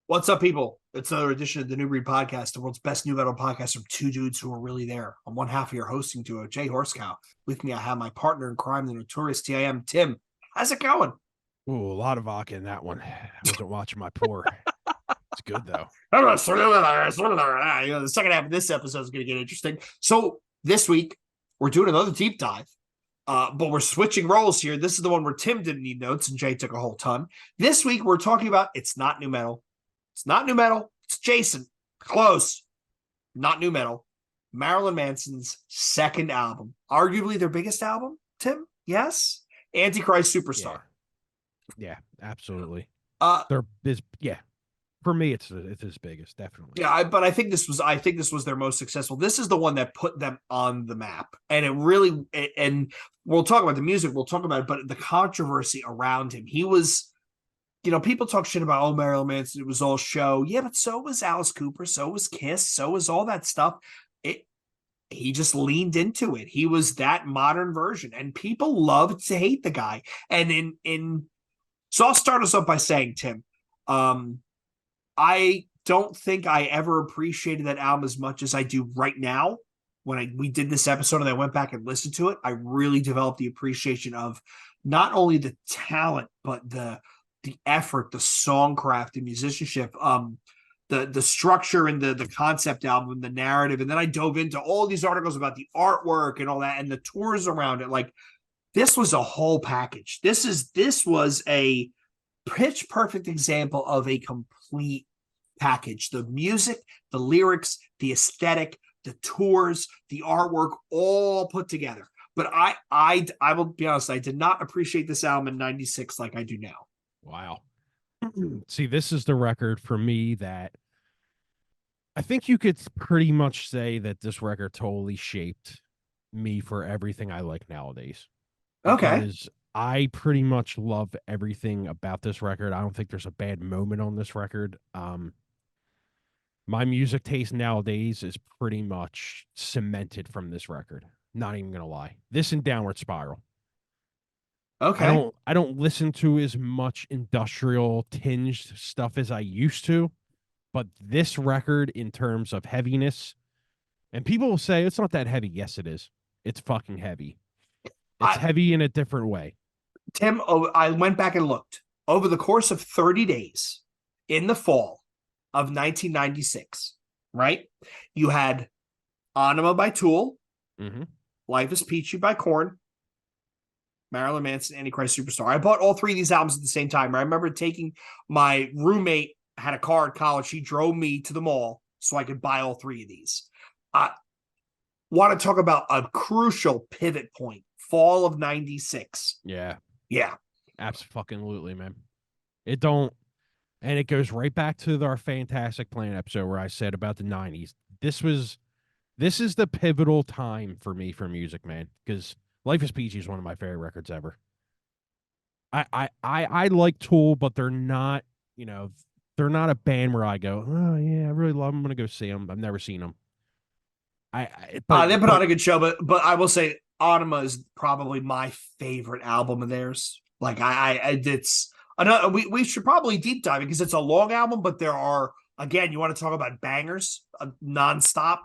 What's up, people? It's another edition of the New Breed Podcast, the world's best new metal podcast from two dudes who are really there. On one half of your hosting duo, Jay Horsecow. With me, I have my partner in crime, the notorious TIM, Tim. How's it going? Ooh, a lot of vodka in that one. I wasn't watching my pour. It's good though. The second half of this episode is going to get interesting. So this week, we're doing another deep dive, but we're switching roles here. This is the one where Tim didn't need notes and Jay took a whole ton. This week, we're talking about it's not new metal. It's not new metal. It's Jason. Close. Not new metal. Marilyn Manson's second album. Arguably their biggest album, Tim? Yes? Antichrist Superstar. Yeah, absolutely. For me, it's his biggest, definitely. Yeah, but I think this was their most successful. This is the one that put them on the map. And it really, and we'll talk about the music, we'll talk about it, but the controversy around him. He was, people talk shit about, oh, Marilyn Manson, it was all show. Yeah, but so was Alice Cooper, so was Kiss, so was all that stuff. He just leaned into it. He was that modern version, and people loved to hate the guy. And so I'll start us off by saying, Tim, I don't think I ever appreciated that album as much as I do right now. When we did this episode and I went back and listened to it, I really developed the appreciation of not only the talent, but the effort, the songcraft, the musicianship, the structure and the concept album and the narrative. And then I dove into all these articles about the artwork and all that and the tours around it. Like, this was a whole package. This was a pitch perfect example of a complete package. The music, the lyrics, the aesthetic, the tours, the artwork, all put together. But I will be honest, I did not appreciate this album in '96 like I do now. Wow. See, this is the record for me that I think you could pretty much say that this record totally shaped me for everything I like nowadays. Okay. Because I pretty much love everything about this record. I don't think there's a bad moment on this record. My music taste nowadays is pretty much cemented from this record. Not even gonna lie. This and Downward Spiral. Okay. I don't listen to as much industrial tinged stuff as I used to, but this record in terms of heaviness, and people will say it's not that heavy. Yes, it is. It's fucking heavy. It's heavy in a different way. Tim, I went back and looked. Over the course of 30 days in the fall of 1996, right? You had Anima by Tool, Life is Peachy by Korn, Marilyn Manson, Antichrist Superstar. I bought all three of these albums at the same time. I remember taking my roommate, had a car at college. He drove me to the mall so I could buy all three of these. I want to talk about a crucial pivot point. Fall of 96. Yeah. Yeah. Absolutely, man. It goes right back to our Fantastic Plan episode where I said about the 90s. This is the pivotal time for me for music, man, because Life is Peachy is one of my favorite records ever. I like Tool, but they're not a band where I go, oh yeah, I really love them. I'm gonna go see them. I've never seen them. They put on a good show, but I will say Anima is probably my favorite album of theirs. Like it's another. We should probably deep dive because it's a long album, but there are, again, you want to talk about bangers nonstop.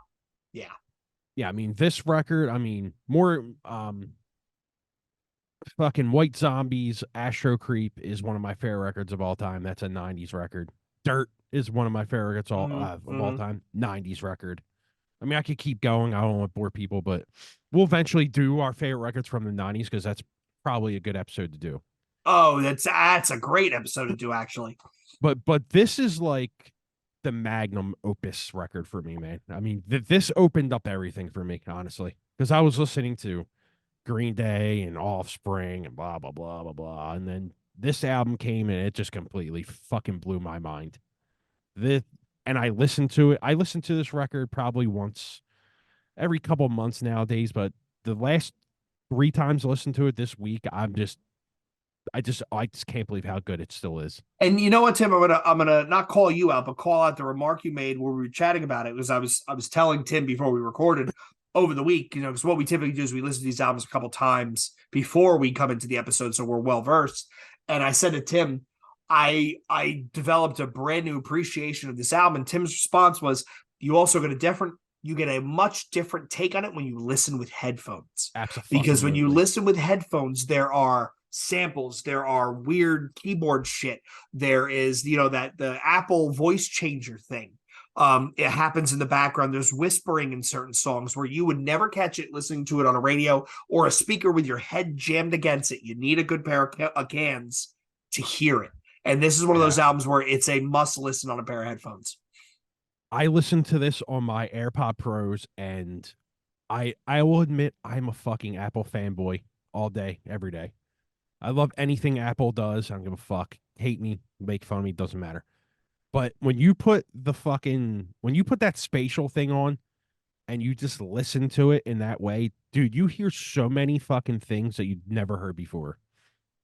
Yeah. Yeah, I mean, this record, more fucking White Zombies, Astro Creep is one of my favorite records of all time. That's a 90s record. Dirt is one of my favorite records of all time. 90s record. I mean, I could keep going. I don't want to bore people, but we'll eventually do our favorite records from the 90s because that's probably a good episode to do. Oh, that's a great episode to do, actually. But this is like the magnum opus record for me, man. I mean, this opened up everything for me, honestly, because I was listening to Green Day and Offspring and blah, blah, blah, blah, blah. And then this album came and it just completely fucking blew my mind. And I listened to it. I listened to this record probably once every couple months nowadays, but the last 3 times I listened to it this week, I just can't believe how good it still is. And you know what, Tim? I'm gonna not call you out, but call out the remark you made where we were chatting about it. Because I was telling Tim before we recorded over the week, because what we typically do is we listen to these albums a couple times before we come into the episode, so we're well versed. And I said to Tim, I developed a brand new appreciation of this album. And Tim's response was, you get a much different take on it when you listen with headphones. Because when you Abso-fucking-lutely. listen with headphones, there are samples, there are weird keyboard shit. There is, that the Apple voice changer thing. It happens in the background. There's whispering in certain songs where you would never catch it listening to it on a radio or a speaker with your head jammed against it. You need a good pair of cans to hear it. And this is one of those Yeah. albums where it's a must listen on a pair of headphones. I listened to this on my AirPod Pros, and I will admit I'm a fucking Apple fanboy all day, every day. I love anything Apple does. I don't give a fuck. Hate me, make fun of me, doesn't matter. But when you put that spatial thing on and you just listen to it in that way, dude, you hear so many fucking things that you'd never heard before.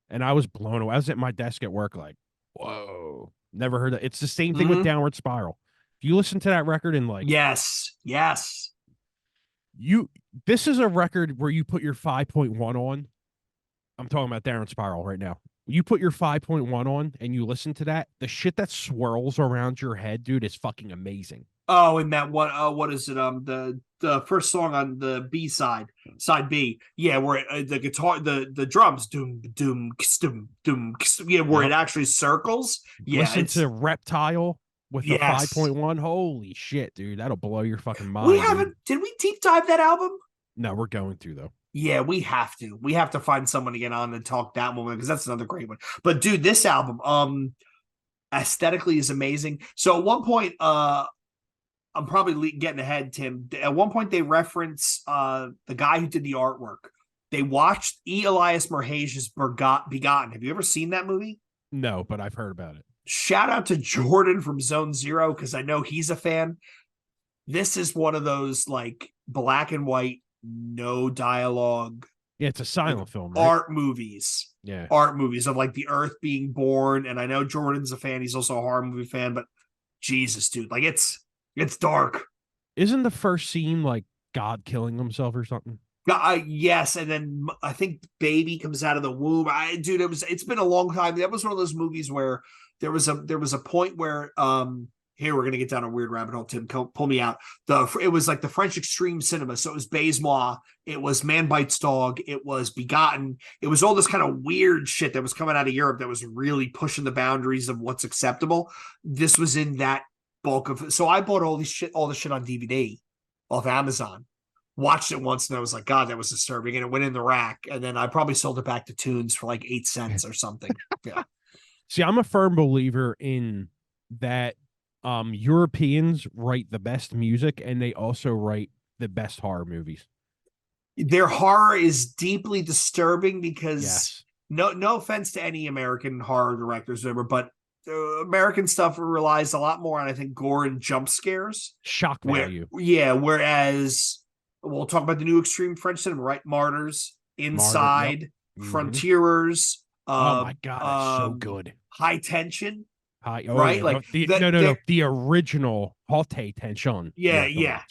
And I was blown away. I was at my desk at work like, whoa, never heard that. It's the same thing with Downward Spiral. If you listen to that record and like, yes, this is a record where you put your 5.1 on. I'm talking about Downward Spiral right now. You put your 5.1 on and you listen to that, the shit that swirls around your head, dude, is fucking amazing. Oh, and that what is it? The first song on the B side B, yeah, where the guitar, the drums, doom doom doom doom, yeah, where it actually circles. Yeah, listen to Reptile with the yes. 5.1. Holy shit, dude, that'll blow your fucking mind. Did we deep dive that album? No, we're going to though. Yeah, we have to. We have to find someone to get on and talk that one because that's another great one. But dude, this album, aesthetically is amazing. So at one point, I'm probably getting ahead, Tim. At one point, they reference the guy who did the artwork. They watched E. Elias Merhage's Begotten. Have you ever seen that movie? No, but I've heard about it. Shout out to Jordan from Zone Zero because I know he's a fan. This is one of those like black and white, no dialogue. Yeah, it's a silent film, right? Art movies. Yeah. Art movies of like the Earth being born. And I know Jordan's a fan. He's also a horror movie fan, but Jesus, dude, like it's dark. Isn't the first scene like God killing himself or something? Yes, and then I think baby comes out of the womb. It's been a long time. That was one of those movies where there was a point where here we're gonna get down a weird rabbit hole. Tim, pull me out. It was like the French extreme cinema. So it was Baisemois, it was Man Bites Dog, it was Begotten, it was all this kind of weird shit that was coming out of Europe that was really pushing the boundaries of what's acceptable. This was in that bulk of. So I bought all the shit on DVD off Amazon. Watched it once and I was like, God, that was disturbing. And it went in the rack. And then I probably sold it back to Tunes for like 8 cents or something. Yeah. See, I'm a firm believer in that Europeans write the best music and they also write the best horror movies. Their horror is deeply disturbing because yes. no offense to any American horror directors ever, but American stuff relies a lot more on, I think, gore and jump scares. Shock value. Whereas we'll talk about the new extreme French cinema, right? Martyrs, Inside, yep. Frontierers. Oh my God, that's so good. High Tension. Right? Yeah. Like the original Haute Tension. Yeah.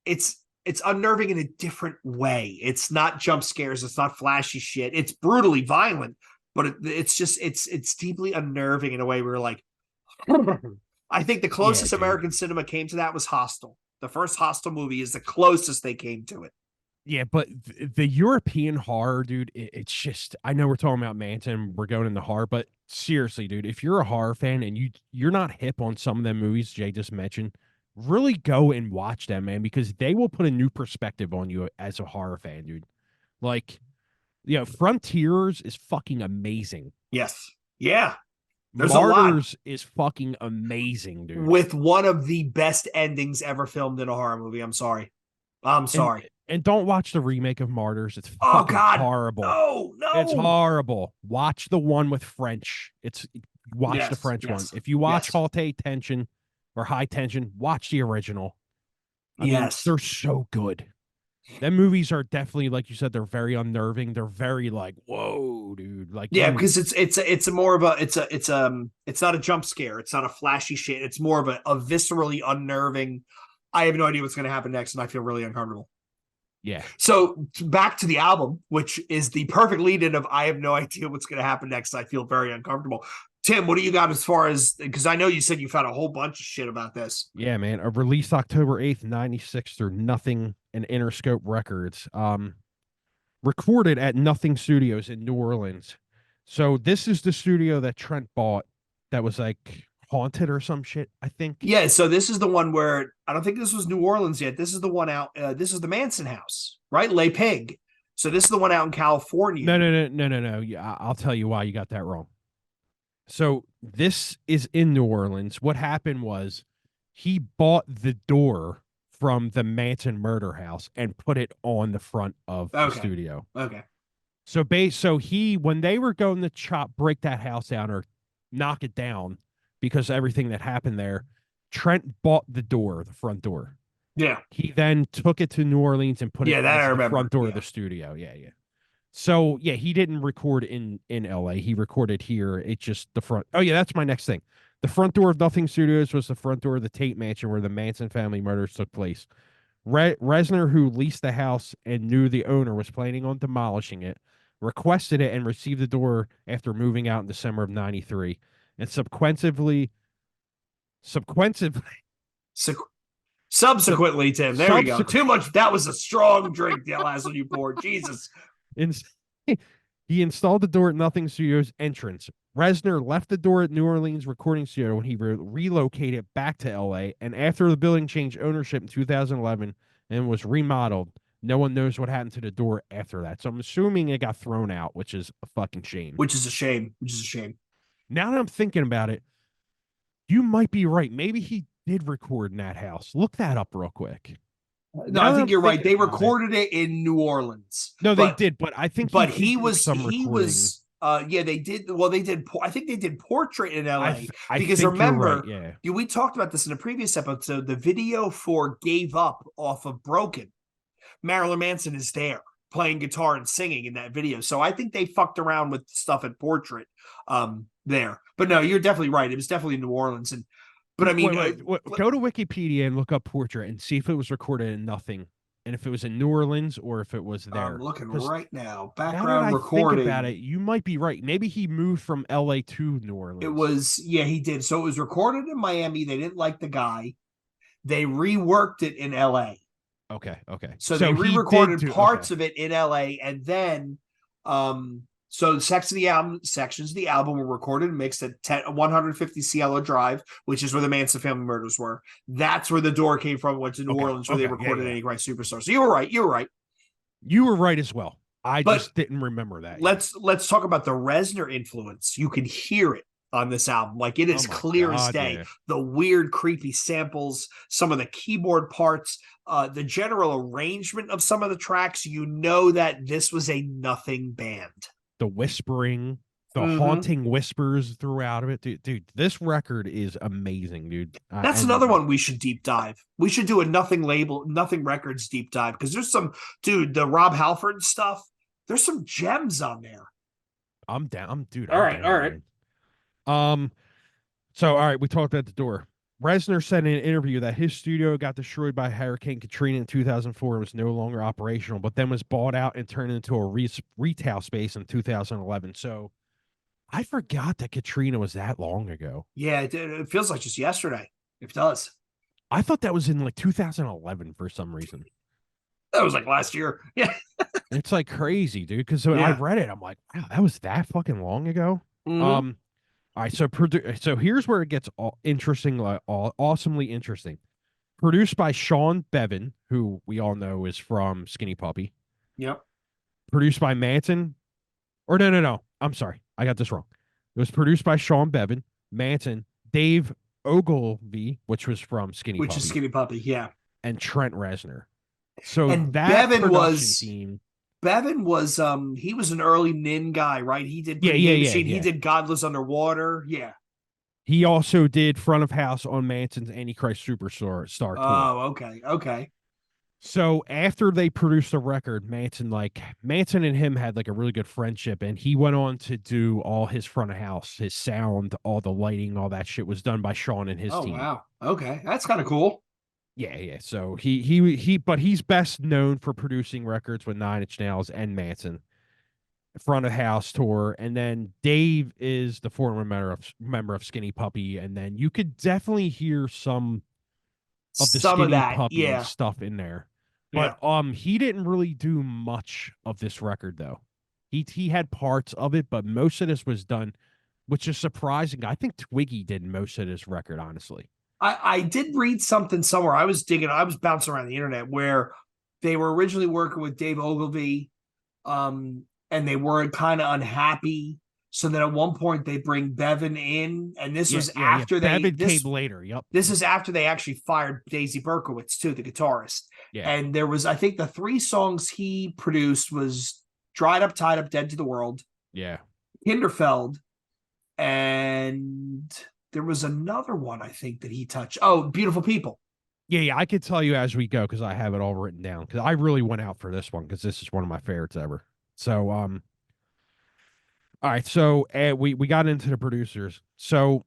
It's unnerving in a different way. It's not jump scares. It's not flashy shit. It's brutally violent, but it's deeply unnerving in a way where like, I think the closest American cinema came to that was Hostel. The first Hostel movie is the closest they came to it. Yeah, but the European horror, dude, it's just, I know we're talking about Manson, we're going into horror, but seriously, dude, if you're a horror fan and you're not hip on some of them movies Jay just mentioned, really go and watch them, man, because they will put a new perspective on you as a horror fan, dude. Like, Frontiers is fucking amazing. Yes. Yeah. There's Martyrs is fucking amazing, dude. With one of the best endings ever filmed in a horror movie. I'm sorry. And don't watch the remake of Martyrs. It's fucking horrible. No. It's horrible. Watch the one with French. Watch the French one. If you watch Haute Tension or High Tension, watch the original. I mean, they're so good. Them movies are definitely, like you said, they're very unnerving. They're very like, whoa, dude. Like, because it's more of a it's not a jump scare. It's not a flashy shit. It's more of a viscerally unnerving. I have no idea what's going to happen next, and I feel really uncomfortable. Yeah. So back to the album, which is the perfect lead-in of I have no idea what's going to happen next. I feel very uncomfortable. Tim, what do you got as far as, because I know you said you found a whole bunch of shit about this. Yeah, man. Released October 8th, 96 through Nothing and Interscope Records. Recorded at Nothing Studios in New Orleans. So this is the studio that Trent bought that was like haunted or some shit, I think. Yeah, so this is the one where I don't think this was New Orleans yet. This is the one out. This is the Manson house, right? Le Pig. So this is the one out in California. No. Yeah, I'll tell you why you got that wrong. So this is in New Orleans. What happened was he bought the door from the Manson murder house and put it on the front of the Okay. studio. Okay. So he when they were going to break that house down or knock it down because of everything that happened there, Trent bought the door, the front door. Yeah. He then took it to New Orleans and put it That I as the remember. front door of the studio. Yeah. So yeah, he didn't record in LA. He recorded here. It's just the front. Oh yeah, that's my next thing. The front door of Nothing Studios was the front door of the Tate Mansion where the Manson family murders took place. Reznor, who leased the house and knew the owner was planning on demolishing it, requested it and received the door after moving out in December of '93, and subsequently, Subsequently, Tim. There we go. Too much. That was a strong drink. The last one you poured. Jesus. He installed the door at Nothing Studios entrance. Reznor left the door at New Orleans recording studio when he relocated back to LA. And after the building changed ownership in 2011 and was remodeled, no one knows what happened to the door after that. So I'm assuming it got thrown out, which is a fucking shame. Which is a shame. Now that I'm thinking about it, you might be right. Maybe he did record in that house. Look that up real quick. No, I think you're right. They recorded it in New Orleans. No, they did, but I think he was yeah, they did. Well, they did. I think they did Portrait in LA because remember, right, yeah, we talked about this in a previous episode. The video for "Gave Up" off of Broken, Marilyn Manson is there playing guitar and singing in that video. So I think they fucked around with stuff at Portrait there. But no, you're definitely right. It was definitely New Orleans. But I mean, go to Wikipedia and look up Portrait and see if it was recorded in Nothing, and if it was in New Orleans or if it was there. I'm looking right now. Background recording. Think about it, you might be right. Maybe he moved from LA to New Orleans. It was, yeah, he did. So it was recorded in Miami. They didn't like the guy. They reworked it in LA. Okay. So they re-recorded parts of it in LA, and then so sections of the album were recorded and mixed at 150 Cielo Drive, which is where the Manson family murders were. That's where the door came from, went to New Orleans, where they recorded Antichrist Superstar. So you were right. You were right as well. I just didn't remember that. Let's talk about the Reznor influence. You can hear it on this album. Like, it is clear as day. Yeah. The weird, creepy samples, some of the keyboard parts, the general arrangement of some of the tracks. You know that this was a Nothing band. The whispering, the haunting whispers throughout of it. Dude, this record is amazing, dude. That's another one we should deep dive. We should do a Nothing Records deep dive, because there's some, the Rob Halford stuff. There's some gems on there. I'm down, dude. All right. So all right, we talked about the door. Reznor said in an interview that his studio got destroyed by Hurricane Katrina in 2004 and was no longer operational, but then was bought out and turned into a retail space in 2011. So I forgot that Katrina was that long ago. Yeah, it feels like just yesterday. It does. I thought that was in like 2011 for some reason. That was like last year. Yeah. It's like crazy, dude, because when I read it, I'm like, wow, that was that fucking long ago. Mm-hmm. All right, so here's where it gets interesting, awesomely interesting. Produced by Sean Bevan, who we all know is from Skinny Puppy. Yep. Produced by Manson. Or no. I'm sorry. I got this wrong. It was produced by Sean Bevan, Manson, Dave Ogilvy, which was from Skinny Puppy. Which is Skinny Puppy, yeah. And Trent Reznor. So and that Bevan team. Bevan was he was an early Nin guy, right? He did Machine. He did Godless Underwater. Yeah. He also did front of house on Manson's Antichrist Superstar tour. Oh, okay. So after they produced the record, Manson and him had like a really good friendship, and he went on to do all his front of house, his sound, all the lighting, all that shit was done by Sean and his team. Oh, wow. Okay. That's kind of cool. Yeah. So he, but he's best known for producing records with Nine Inch Nails and Manson, front of house tour, and then Dave is the former member of Skinny Puppy, and then you could definitely hear some of the Some of Skinny that, Puppy yeah, stuff in there. But yeah. he didn't really do much of this record though. He had parts of it, but most of this was done, which is surprising. I think Twiggy did most of this record, honestly. I did read something somewhere. I was digging, I was bouncing around the internet where they were originally working with Dave Ogilvy, and they were kind of unhappy. So then at one point they bring Bevan in, and this Yeah, was yeah. after they Bevan came later. Yep. this is after they actually fired Daisy Berkowitz too, the guitarist. Yeah. And there was, I think, the three songs he produced was "Dried Up, Tied Up, Dead to the World," Yeah. Kinderfeld, and there was another one I think that he touched. Oh, "Beautiful People." Yeah. I could tell you as we go because I have it all written down. Because I really went out for this one because this is one of my favorites ever. So all right. So we got into the producers. So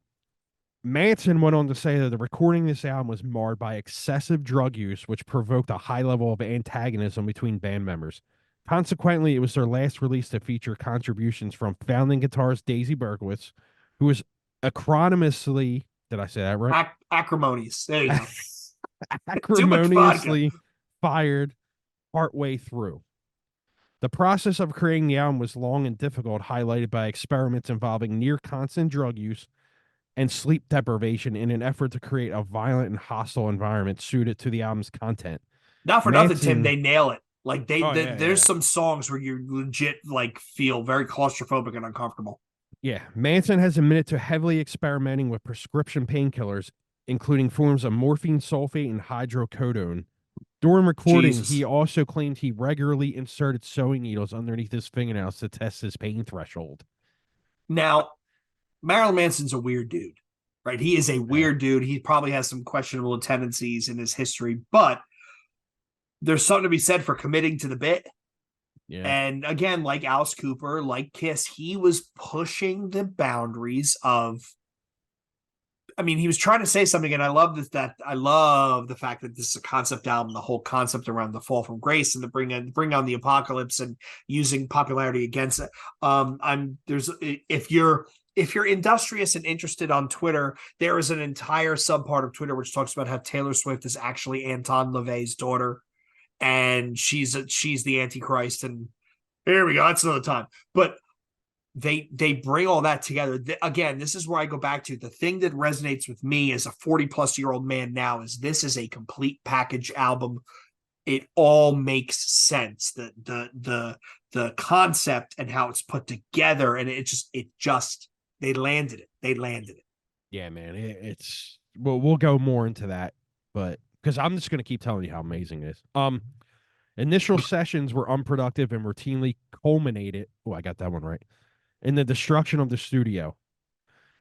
Manson went on to say that the recording of this album was marred by excessive drug use, which provoked a high level of antagonism between band members. Consequently, it was their last release to feature contributions from founding guitarist Daisy Berkowitz, who was acronymmously, did I say that right? Acrimonious. There you go. Too much vodka. Acrimoniously fired partway through. The process of creating the album was long and difficult, highlighted by experiments involving near constant drug use and sleep deprivation in an effort to create a violent and hostile environment suited to the album's content. Not for nothing, Tim. Manson, They nail it. Like oh there's some songs where you legit like feel very claustrophobic and uncomfortable. yeah. Manson has admitted to heavily experimenting with prescription painkillers, including forms of morphine sulfate and hydrocodone. During recording, he Jesus. also claimed he regularly inserted sewing needles underneath his fingernails to test his pain threshold. Now, Marilyn Manson's a weird dude, right? He is a Yeah, weird dude. He probably has some questionable tendencies in his history, but there's something to be said for committing to the bit. yeah, And again, like Alice Cooper, like Kiss, he was pushing the boundaries of. I mean, he was trying to say something, and I love this. That I love the fact that this is a concept album, the whole concept around the fall from grace and the bring on the apocalypse and using popularity against it. I'm there's if you're industrious and interested on Twitter, there is an entire subpart of Twitter which talks about how Taylor Swift is actually Anton LaVey's daughter, and she's the Antichrist. And here we go. That's another time, but they bring all that together. Again, this is where I go back to the thing that resonates with me as a 40-plus-year-old man now is this is a complete package album. It all makes sense. The concept and how it's put together, and it just they landed it. They landed it. yeah, man. It's well, we'll go more into that, but because I'm just gonna keep telling you how amazing it is. Initial sessions were unproductive and routinely culminated. Oh, I got that one right. In the destruction of the studio,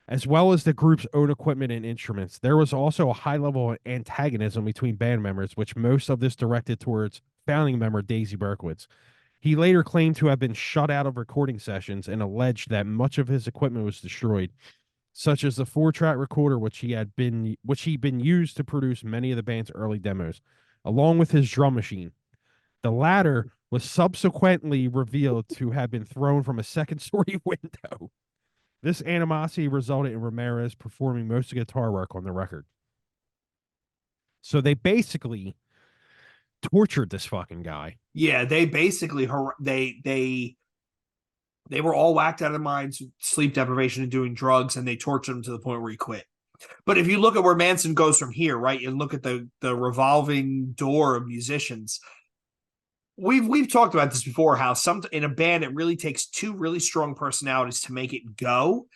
as well as the group's own equipment and instruments. There was also a high level of antagonism between band members, which most of this directed towards founding member Daisy Berkowitz. He later claimed to have been shut out of recording sessions and alleged that much of his equipment was destroyed, such as the 4-track recorder which he'd been used to produce many of the band's early demos, along with his drum machine. The latter was subsequently revealed to have been thrown from a second-story window. This animosity resulted in Ramirez performing most of the guitar work on the record. So they basically tortured this fucking guy. Yeah, they basically they were all whacked out of their minds, sleep deprivation and doing drugs, and they tortured him to the point where he quit. But if you look at where Manson goes from here, right, and look at the revolving door of musicians, we've talked about this before. How some in a band it really takes two really strong personalities to make it go,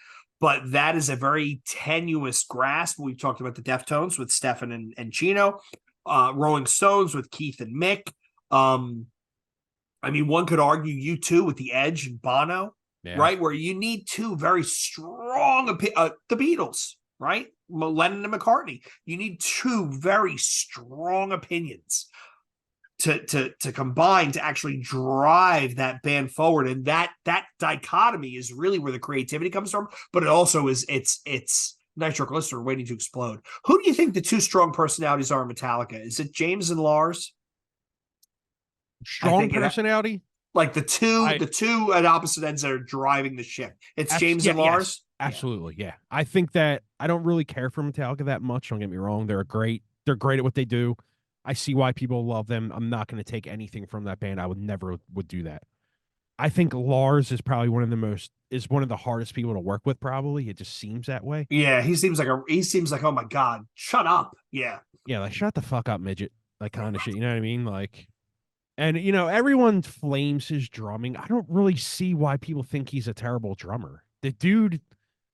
but that is a very tenuous grasp. We've talked about the Deftones with Stefan and Chino, Rolling Stones with Keith and Mick. I mean, one could argue U2 with the Edge and Bono, Yeah. right? Where you need two very strong, the Beatles, right? Lennon and McCartney. You need two very strong opinions to combine to actually drive that band forward. And that dichotomy is really where the creativity comes from. But it also is it's nitroglycerin waiting to explode. Who do you think the two strong personalities are in Metallica? Is it James and Lars? I Strong think it personality. like I the two at opposite ends that are driving the ship. It's James yeah, and yes, Lars. Yeah. absolutely. Yeah. I think that I don't really care for Metallica that much. Don't get me wrong. They're great at what they do. I see why people love them. I'm not going to take anything from that band. I would never would do that. I think Lars is probably one of the hardest people to work with, probably. It just seems that way. Yeah, he seems like, oh my God, shut up. Yeah. Yeah, like shut the fuck up, midget. Like kind of shit. You know what I mean? Like, and everyone flames his drumming. I don't really see why people think he's a terrible drummer. The dude,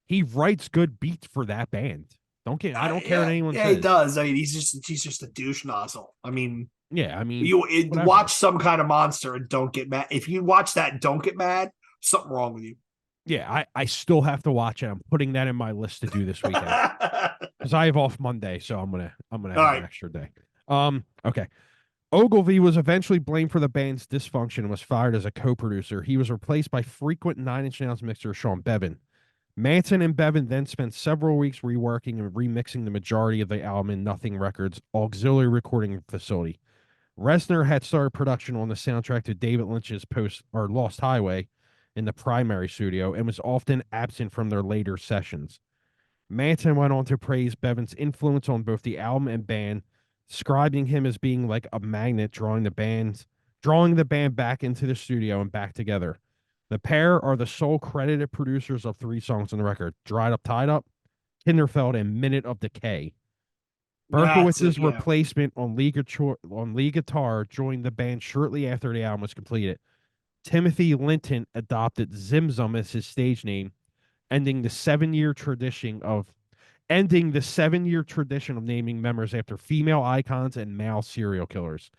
he writes good beats for that band. I don't care what anyone Yeah, he says. does. I mean, he's just a douche nozzle. I mean, Yeah, I mean, you whatever. watch Some Kind of Monster and don't get mad. If you watch that and don't get mad, something wrong with you. Yeah, I still have to watch it. I'm putting that in my list to do this weekend All because I have off Monday, so I'm gonna have an right. extra day. Okay. Ogilvy was eventually blamed for the band's dysfunction and was fired as a co-producer. He was replaced by frequent Nine Inch Nails mixer Sean Bevan. Manson and Bevan then spent several weeks reworking and remixing the majority of the album in Nothing Records' auxiliary recording facility. Reznor had started production on the soundtrack to David Lynch's Post or Lost Highway in the primary studio and was often absent from their later sessions. Manson went on to praise Bevan's influence on both the album and band, describing him as being like a magnet drawing the band back into the studio and back together. The pair are the sole credited producers of 3 songs on the record: Dried Up, Tied Up, Kinderfeld, and Minute of Decay. That's it. Berkowitz's Yeah. replacement on lead guitar joined the band shortly after the album was completed. Timothy Linton adopted Zimzum as his stage name, ending the 7-year tradition of naming members after female icons and male serial killers.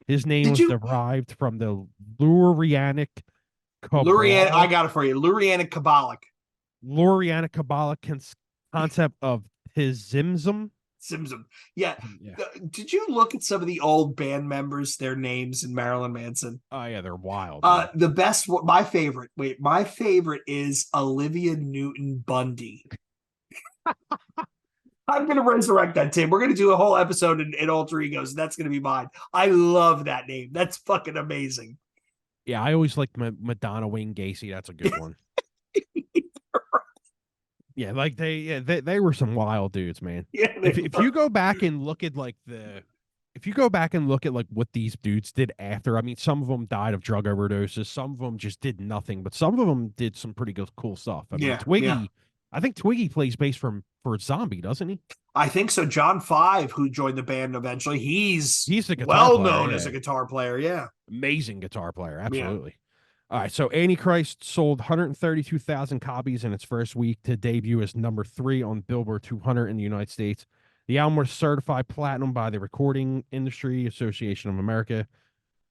His name Did was you derived from the Lurianic Lurian? I Cabal got it for you. Lurianic Kabbalic Lurianic Kabbalah concept of his Zimzum. Simsum. Yeah. Yeah. Did you look at some of the old band members, their names in Marilyn Manson? Oh yeah, they're wild, dude. The best, my favorite. Wait, my favorite is Olivia Newton Bundy. I'm going to resurrect that, Tim. We're going to do a whole episode in Alter Egos, and that's going to be mine. I love that name. That's fucking amazing. Yeah, I always liked Madonna Wayne Gacy. That's a good one. Yeah, like they were some wild dudes, man. Yeah, If you go back and look at like what these dudes did after, I mean, some of them died of drug overdoses, some of them just did nothing, but some of them did some pretty good, cool stuff. I mean, yeah. I think Twiggy plays bass for Zombie, doesn't he? I think so. John Five, who joined the band eventually, he's He's the guitar well player, known yeah. as a guitar player. Yeah, Amazing guitar player, yeah. absolutely. All right, so Antichrist sold 132,000 copies in its first week to debut as number 3 on Billboard 200 in the United States. The album was certified platinum by the Recording Industry Association of America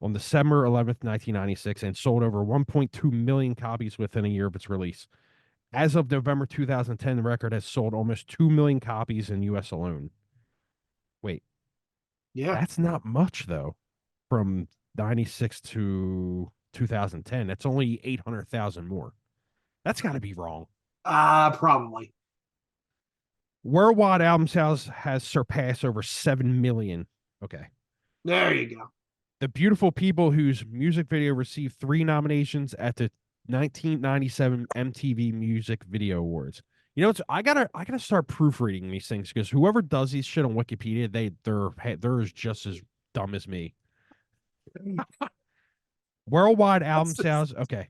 on December 11th, 1996, and sold over 1.2 million copies within a year of its release. As of November 2010, the record has sold almost 2 million copies in U.S. alone. Wait, Yeah. that's not much, though, from 96 to 2010. That's only 800,000 more. That's got to be wrong. Probably. Worldwide album sales has surpassed over 7 million. Okay. There you go. The Beautiful People, whose music video received 3 nominations at the 1997 MTV Music Video Awards. You know, I gotta start proofreading these things because whoever does these shit on Wikipedia, they're just as dumb as me. Worldwide album sales. Okay.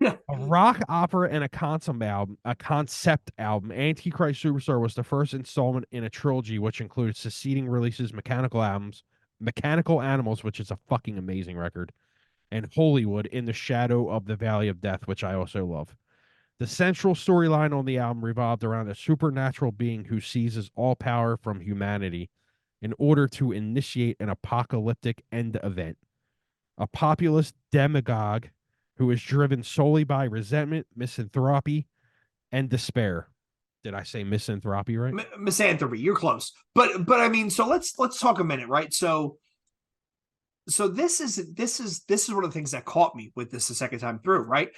A rock opera and a concept album. Antichrist Superstar was the first installment in a trilogy which included succeeding releases, Mechanical Animals, which is a fucking amazing record, and Hollywood in the Shadow of the Valley of Death, which I also love. The central storyline on the album revolved around a supernatural being who seizes all power from humanity in order to initiate an apocalyptic end event. A populist demagogue who is driven solely by resentment, misanthropy, and despair. Did I say misanthropy right? Misanthropy. You're close, but I mean, so let's talk a minute, right? So this is one of the things that caught me with this the second time through, right?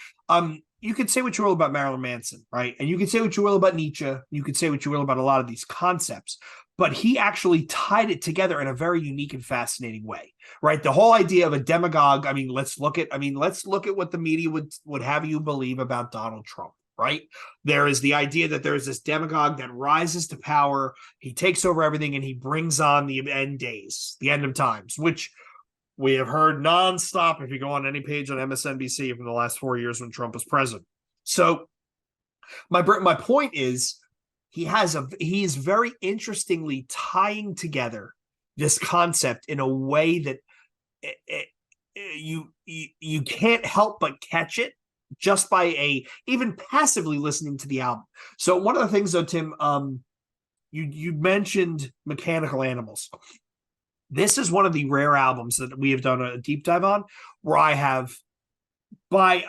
you could say what you will about Marilyn Manson, right? And you could say what you will about Nietzsche. You could say what you will about a lot of these concepts, but he actually tied it together in a very unique and fascinating way, right? The whole idea of a demagogue. I mean, let's look at what the media would have you believe about Donald Trump, right? There is the idea that there is this demagogue that rises to power. He takes over everything and he brings on the end days, the end of times, which we have heard nonstop if you go on any page on MSNBC from the last 4 years when Trump was president. So my point is he is very interestingly tying together this concept in a way that you can't help but catch it just by even passively listening to the album. So one of the things though, Tim, you mentioned Mechanical Animals. This is one of the rare albums that we have done a deep dive on where I have by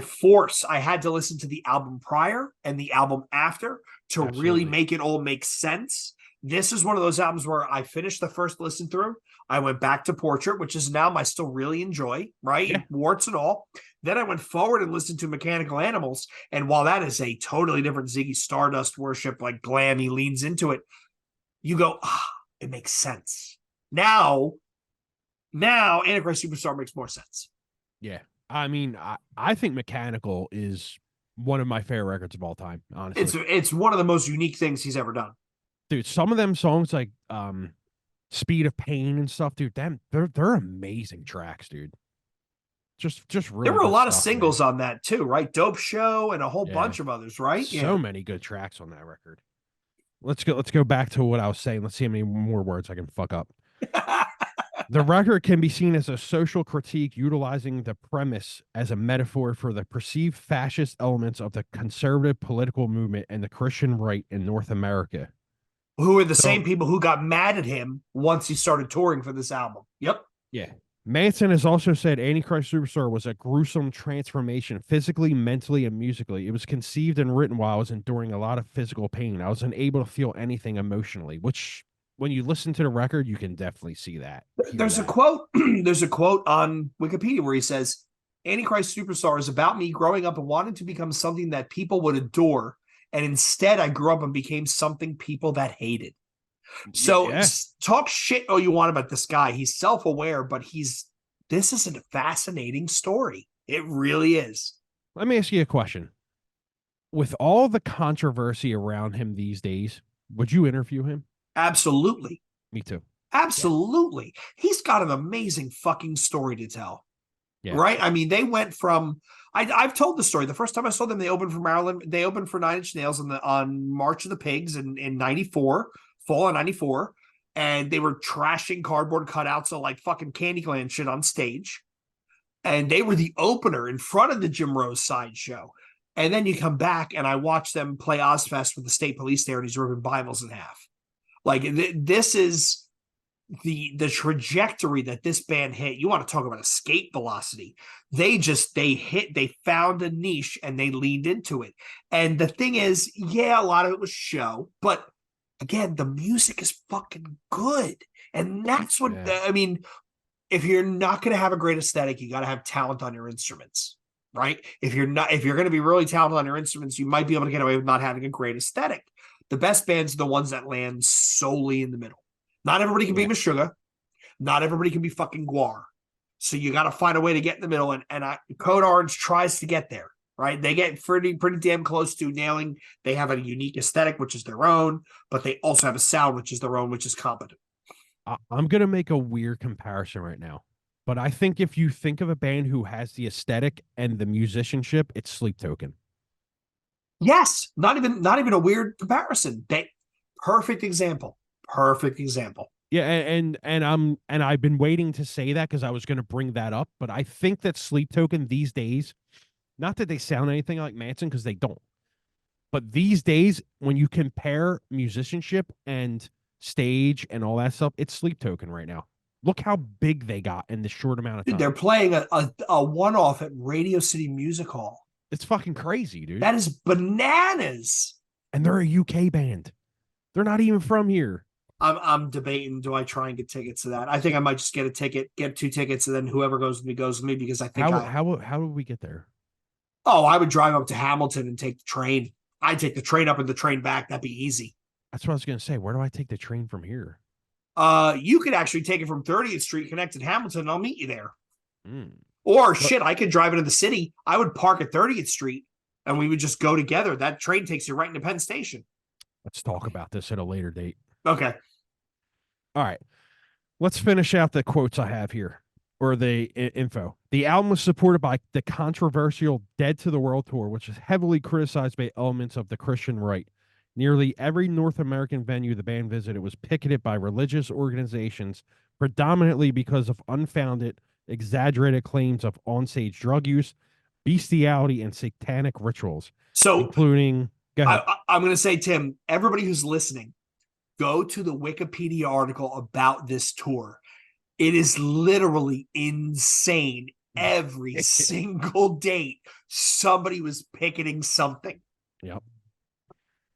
force I had to listen to the album prior and the album after to really make it all make sense. This is one of those albums where I finished the first listen through. I went back to Portrait, which is an album I still really enjoy, right? Yeah. Warts and all. Then I went forward and listened to Mechanical Animals. And while that is a totally different Ziggy Stardust worship, like glam, he leans into it, you go, it makes sense. Now Antichrist Superstar makes more sense. Yeah. I mean, I think Mechanical is one of my favorite records of all time, honestly. It's one of the most unique things he's ever done. Dude, some of them songs like Speed of Pain and stuff, dude, they're amazing tracks, dude. Just really there were a lot of singles on that too, right? Dope Show and a whole bunch of others, right? So many good tracks on that record. Let's go back to what I was saying. Let's see how many more words I can fuck up. The record can be seen as a social critique utilizing the premise as a metaphor for the perceived fascist elements of the conservative political movement and the Christian right in North America. Who are the same people who got mad at him once he started touring for this album. Yep. Yeah. Manson has also said Antichrist Superstar was a gruesome transformation physically, mentally, and musically. It was conceived and written while I was enduring a lot of physical pain. I was unable to feel anything emotionally, which when you listen to the record, you can definitely see that. There's a quote on Wikipedia where he says, Antichrist Superstar is about me growing up and wanting to become something that people would adore. And instead, I grew up and became something people that hated. So talk shit all you want about this guy. He's self-aware, but this is a fascinating story. It really is. Let me ask you a question. With all the controversy around him these days, would you interview him? Absolutely. Me too. Absolutely. Yeah. He's got an amazing fucking story to tell. Yeah. Right? I mean, they went from I've told the story. The first time I saw them, they opened for Nine Inch Nails on March of the Pigs in 94, fall of 94. And they were trashing cardboard cutouts of like fucking Candyland shit on stage. And they were the opener in front of the Jim Rose sideshow. And then you come back and I watch them play Ozfest with the state police there and he's ripping Bibles in half. Like this is the trajectory that this band hit. You want to talk about escape velocity. They found a niche and they leaned into it. And the thing is, a lot of it was show, but again, the music is fucking good. And that's what, I mean, if you're not going to have a great aesthetic, you got to have talent on your instruments, right? If you're going to be really talented on your instruments, you might be able to get away with not having a great aesthetic. The best bands are the ones that land solely in the middle. Not everybody can be Meshuggah. Not everybody can be fucking Guar. So you got to find a way to get in the middle. And Code Orange tries to get there, right? They get pretty damn close to nailing. They have a unique aesthetic, which is their own, but they also have a sound, which is their own, which is competent. I'm going to make a weird comparison right now. But I think if you think of a band who has the aesthetic and the musicianship, it's Sleep Token. Yes, not even a weird comparison. Perfect example. Yeah, and I've been waiting to say that because I was going to bring that up, but I think that Sleep Token these days, not that they sound anything like Manson because they don't, but these days when you compare musicianship and stage and all that stuff, it's Sleep Token right now. Look how big they got in this short amount of time. Dude, they're playing a one-off at Radio City Music Hall. It's fucking crazy, dude. That is bananas. And they're a UK band. They're not even from here. I'm debating, do I try and get tickets to that? I think I might just get 2 tickets, and then whoever goes with me because I think how would we get there? Oh, I would drive up to Hamilton and take the train. I'd take the train up and the train back. That'd be easy. That's what I was gonna say. Where do I take the train from here? You could actually take it from 30th Street, connect in Hamilton, and I'll meet you there. Mm. Or But shit, I could drive into the city. I would park at 30th Street and we would just go together. That train takes you right into Penn Station. let's talk about this at a later date. Okay. All right. Let's finish out the quotes I have here, or the info. The album was supported by the controversial Dead to the World tour, which is heavily criticized by elements of the Christian right. Nearly every North American venue the band visited was picketed by religious organizations, predominantly because of unfounded, exaggerated claims of onstage drug use, bestiality, and satanic rituals, So including. Go ahead. I'm going to say, Tim, everybody who's listening, go to the Wikipedia article about this tour. It is literally insane. Every single date, somebody was picketing something. Yep.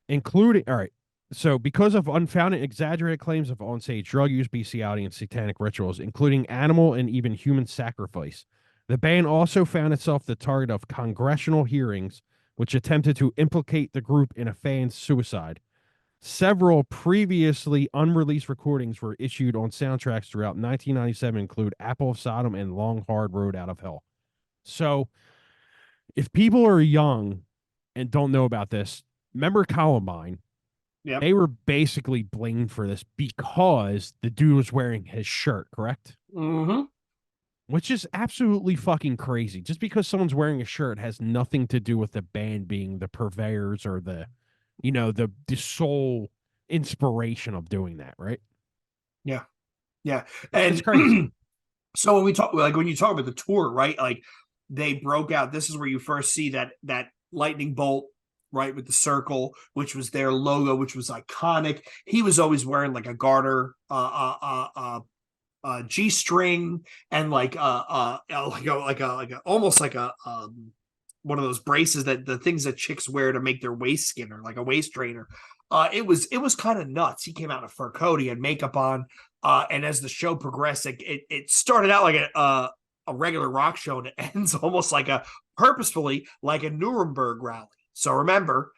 Including, all right. So, because of unfounded, exaggerated claims of onstage drug use, bestiality, and satanic rituals, including animal and even human sacrifice, the band also found itself the target of congressional hearings, which attempted to implicate the group in a fan's suicide. Several previously unreleased recordings were issued on soundtracks throughout 1997, include Apple of Sodom and Long Hard Road Out of Hell. So, if people are young and don't know about this, remember Columbine? Yep. They were basically blamed for this because the dude was wearing his shirt, correct? Mm-hmm. Which is absolutely fucking crazy. Just because someone's wearing a shirt has nothing to do with the band being the purveyors or the sole inspiration of doing that, right? Yeah. Yeah. It's And crazy. so when you talk about the tour, right? Like they broke out. This is where you first see that lightning bolt, right, with the circle, which was their logo, which was iconic. He was always wearing like a garter, G string, and like a almost like a one of those braces that the things that chicks wear to make their waist skinner, like a waist trainer. It was kind of nuts. He came out in a fur coat. He had makeup on. And as the show progressed, it started out like a regular rock show, and it ends almost like purposefully like a Nuremberg rally. So remember,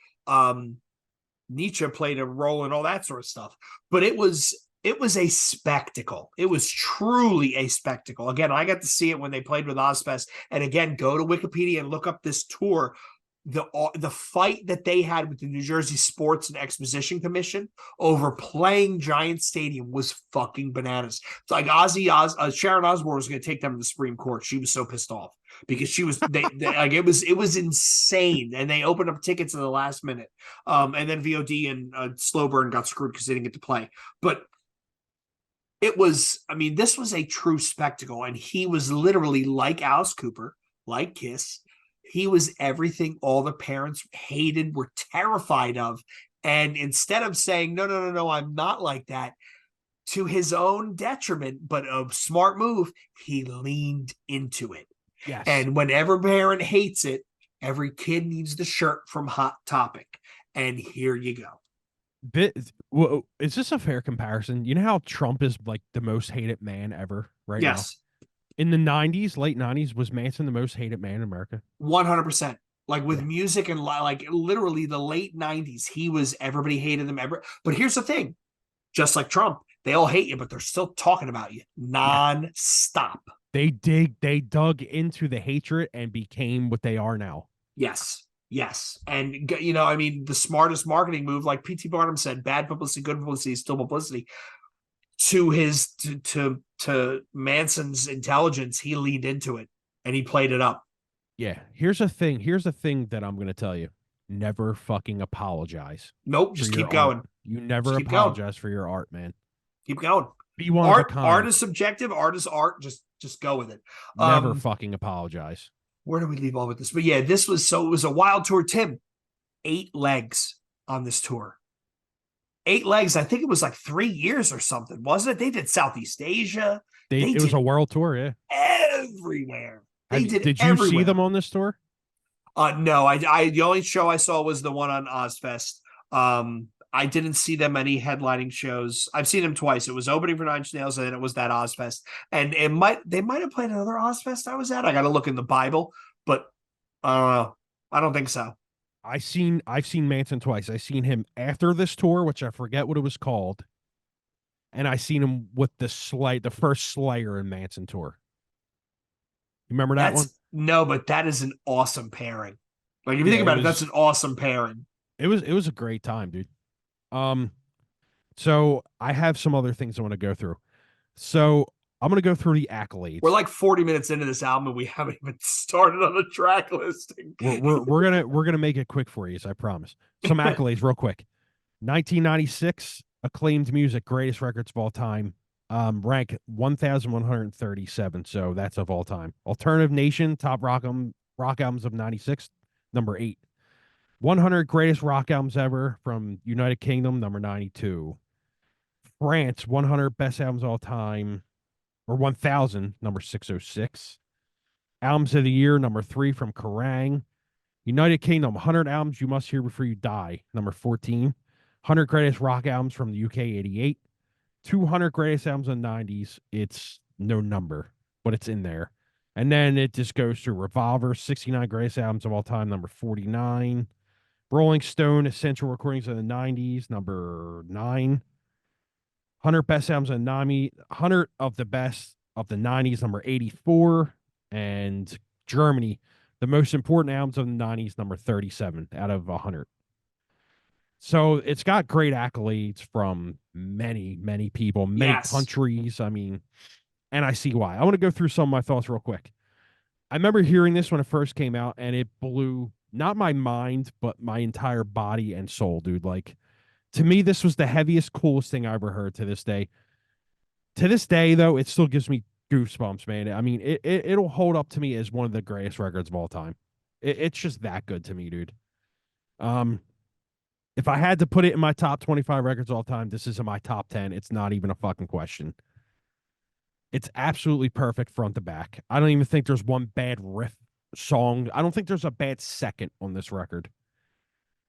Nietzsche played a role in all that sort of stuff. But it was a spectacle. It was truly a spectacle. Again, I got to see it when they played with Ozfest. And again, go to Wikipedia and look up this tour. The fight that they had with the New Jersey Sports and Exposition Commission over playing Giant Stadium was fucking bananas. It's like Sharon Osbourne was going to take them to the Supreme Court. She was so pissed off because she was like it was insane, and they opened up tickets in the last minute. And then VOD and Slow Burn got screwed because they didn't get to play. But this was a true spectacle, and he was literally like Alice Cooper, like Kiss. He was everything all the parents hated, were terrified of. And instead of saying, no, no, no, no, I'm not like that, to his own detriment, but a smart move, he leaned into it. Yes. And whenever parent hates it, every kid needs the shirt from Hot Topic. And here you go. Is this a fair comparison? You know how Trump is like the most hated man ever right now? Yes. In the 90s, late 90s, was Manson the most hated man in America? 100%. Like with music and like literally the late 90s, everybody hated him ever. But here's the thing, just like Trump, they all hate you, but they're still talking about you non-stop. They dug into the hatred and became what they are now. Yes. And the smartest marketing move, like P.T. Barnum said, bad publicity, good publicity is still publicity. To Manson's intelligence, he leaned into it and he played it up. Yeah. Here's the thing that I'm going to tell you. Never fucking apologize. Nope. Just keep going. You never apologize for your art, man. Keep going. Be one of a kind. Art is subjective. Art is art. Just go with it. Never fucking apologize. Where do we leave all with this? But yeah, it was a wild tour, Tim. 8 legs on this tour. 8 legs. I think it was like 3 years or something, wasn't it? They did Southeast Asia. It was a world tour, yeah. Everywhere. Did you see them on this tour? No, I the only show I saw was the one on Ozfest. I didn't see them any headlining shows. I've seen them twice. It was opening for Nine Inch Nails, and then it was that Ozfest. And they might have played another Ozfest I was at. I got to look in the Bible, but I don't know. I don't think so. I've seen Manson twice. I seen him after this tour, which I forget what it was called, and I seen him with the first Slayer and Manson tour. You remember that one? That's no, but that is an awesome pairing. Like if you Yeah, think about it, that's an awesome pairing. it was a great time, dude. Um, so I have some other things I want to go through. So I'm gonna go through the We're accolades. like 40 minutes into this album and we haven't even started on the track listing. We're gonna make it quick for you, I promise. Some accolades, real quick. 1996, acclaimed music, greatest records of all time. Rank 1,137, so that's of all time. Alternative Nation, top rock albums of 96, number 8. 100 greatest rock albums ever from United Kingdom, number 92. France, 100 best albums of all time, or 1,000, number 606. Albums of the year, number 3 from Kerrang. United Kingdom, 100 albums you must hear before you die, number 14. 100 greatest rock albums from the UK, 88. 200 greatest albums in the 90s. It's no number, but it's in there. And then it just goes through Revolver, 69 greatest albums of all time, number 49. Rolling Stone, Essential Recordings of the 90s, number 9. 100 best albums in 100 of the best of the 90s, number 84. And Germany, the most important albums of the 90s, number 37 out of 100. So it's got great accolades from many, many people, many Yes. countries. I mean, and I see why. I want to go through some of my thoughts real quick. I remember hearing this when it first came out, and it blew not my mind, but my entire body and soul, dude. Like, to me, this was the heaviest, coolest thing I ever heard to this day. To this day, though, it still gives me goosebumps, man. I mean, it'll hold up to me as one of the greatest records of all time. It's just that good to me, dude. Um, if I had to put it in my top 25 records all time, this is in my top 10. It's not even a fucking question. It's absolutely perfect front to back. I don't even think there's one bad riff song. I don't think there's a bad second on this record. It's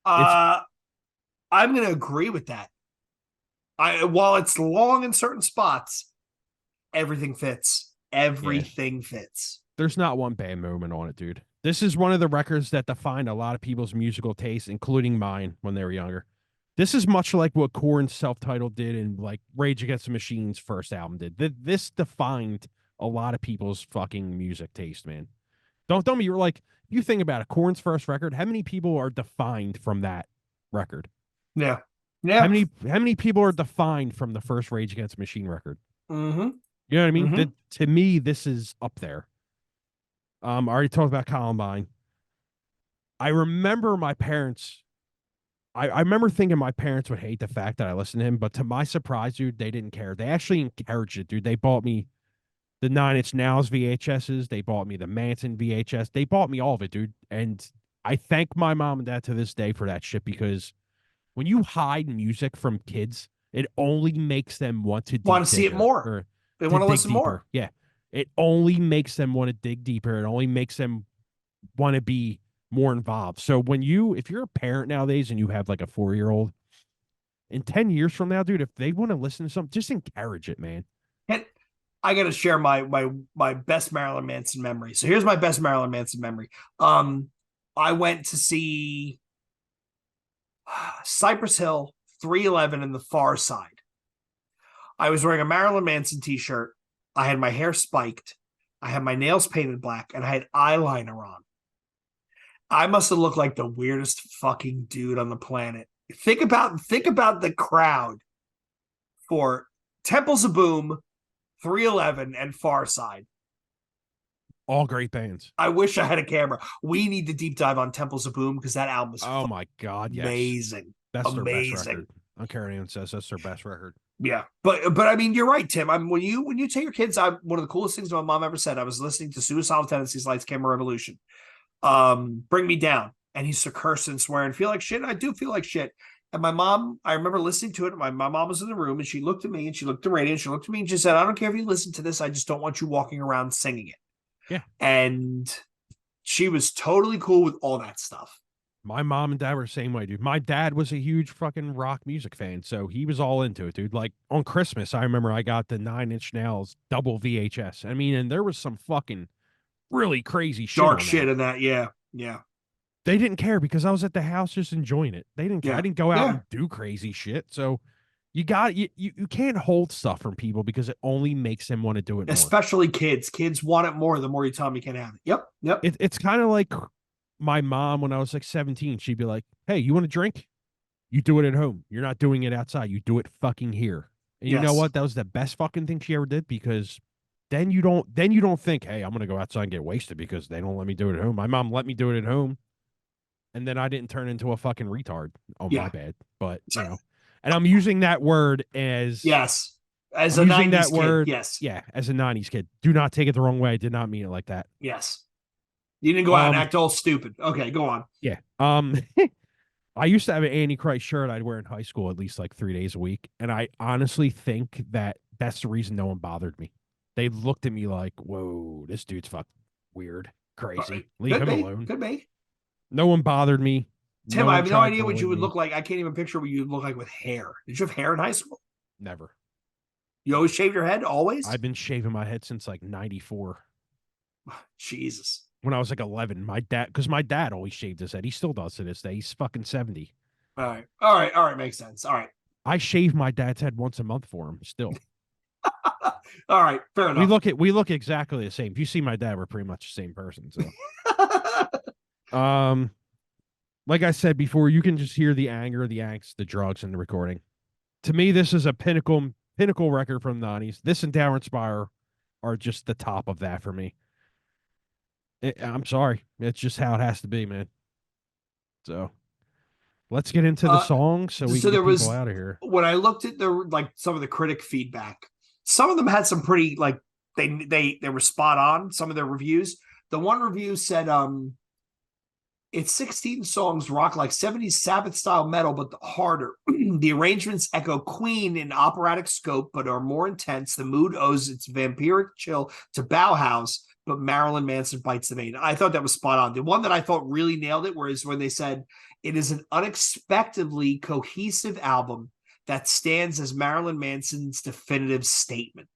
Uh I'm gonna agree with that. I while it's long in certain spots, everything fits. yeah, Everything fits. there's not one bad moment on it, dude. This is one of the records that defined a lot of people's musical taste, including mine when they were younger. This is much like what Korn's self-titled did and like Rage Against the Machine's first album did. This defined a lot of people's fucking music taste, man. Don't tell me you're like, you think about it, Korn's first record, how many people are defined from that record? Yeah. Yeah. How many people are defined from the first Rage Against the Machine record? Mm-hmm. You know what I mean? Mm-hmm. To me, this is up there. I already talked about Columbine. I remember my parents. I remember thinking my parents would hate the fact that I listened to him, but to my surprise, dude, they didn't care. They actually encouraged it, dude. They bought me the Nine Inch Nails VHSs. They bought me the Manson VHS. They bought me all of it, dude. And I thank my mom and dad to this day for that shit because when you hide music from kids, it only makes them want to Want dig to see it digger more. or They to want to dig listen deeper. more. Yeah. It only makes them want to dig deeper. It only makes them want to be more involved. So if you're a parent nowadays and you have like a 4-year-old, in 10 years from now, dude, if they want to listen to something, just encourage it, man. And I gotta share my best Marilyn Manson memory. So here's my best Marilyn Manson memory. I went to see Cypress Hill 311 in the Far Side. I was wearing a Marilyn Manson t-shirt. I had my hair spiked. I had my nails painted black, and I had eyeliner on. I must have looked like the weirdest fucking dude on the planet. Think about the crowd for Temples of Boom, 311, and Far Side. All great bands. I wish I had a camera. We need to deep dive on Temples of Boom because that album is Oh my God, yes. amazing. That's their best Amazing. record. I don't care what anyone says. That's their best record. Yeah, but I mean, you're right, Tim. I mean, when you take your kids, one of the coolest things my mom ever said. I was listening to Suicidal Tendencies, Lights, Camera, Revolution. Bring Me Down, and he's cursing, swearing, feel like shit. I do feel like shit. And my mom, I remember listening to it. My mom was in the room, and she looked at me, and she looked at the radio, and she looked at me, and she said, "I don't care if you listen to this. I just don't want you walking around singing it." Yeah. And she was totally cool with all that stuff. My mom and dad were the same way, dude. My dad was a huge fucking rock music fan, so he was all into it, dude. Like on Christmas, I remember I got the Nine Inch Nails double VHS. I mean, and there was some fucking really crazy shit Dark on shit there. in that, yeah, yeah. They didn't care because I was at the house just enjoying it. They didn't care. I Yeah. didn't go out Yeah. and do crazy shit. So you can't hold stuff from people because it only makes them want to do it more. Especially kids. Kids want it more the more you tell them you can't have it. Yep. Yep. It's kind of like my mom when I was like 17. She'd be like, "Hey, you want to drink? You do it at home. You're not doing it outside. You do it fucking here." And you know Yes. what? That was the best fucking thing she ever did because then you don't think, "Hey, I'm gonna go outside and get wasted because they don't let me do it at home." My mom let me do it at home, and then I didn't turn into a fucking retard. Oh, my Yeah. bad. But and I'm using that word as Yes. As I'm a using that 90s kid. word, Yes. yeah, as a '90s kid. Do not take it the wrong way. I did not mean it like that. Yes. You didn't go out and Um, act all stupid. Okay, go on. yeah. I used to have an Antichrist shirt I'd wear in high school at least like 3 days a week, and I honestly think that that's the reason no one bothered me. They looked at me like, "Whoa, this dude's fucking weird, crazy. Leave Could him be. alone." Could be. No one bothered me. Tim, No I one have no tried idea what you bullying would me. look like. I can't even picture what you would look like with hair. Did you have hair in high school? Never. You always shaved your head? Always? I've been shaving my head since like '94. Jesus. When I was like 11, because my dad always shaved his head. He still does to this day. He's fucking 70. All right. All right. All right. Makes sense. All right. I shave my dad's head once a month for him still. All right. Fair enough. We look exactly the same. If you see my dad, we're pretty much the same person. So, um, like I said before, you can just hear the anger, the angst, the drugs, and the recording. To me, this is a pinnacle record from the '90s. This and Tower Inspire are just the top of that for me. I'm sorry, it's just how it has to be, man. So let's get into the uh, song so we so can there get people was out of here. when I looked at the like some of the critic feedback, some of them had some pretty like they were spot on. Some of their reviews. The one review said, its 16 songs rock like 70s Sabbath style metal, but harder. The arrangements echo Queen in operatic scope, but are more intense. The mood owes its vampiric chill to Bauhaus, but Marilyn Manson bites the vein. I thought that was spot on. The one that I thought really nailed it was when they said it is an unexpectedly cohesive album that stands as Marilyn Manson's definitive statement.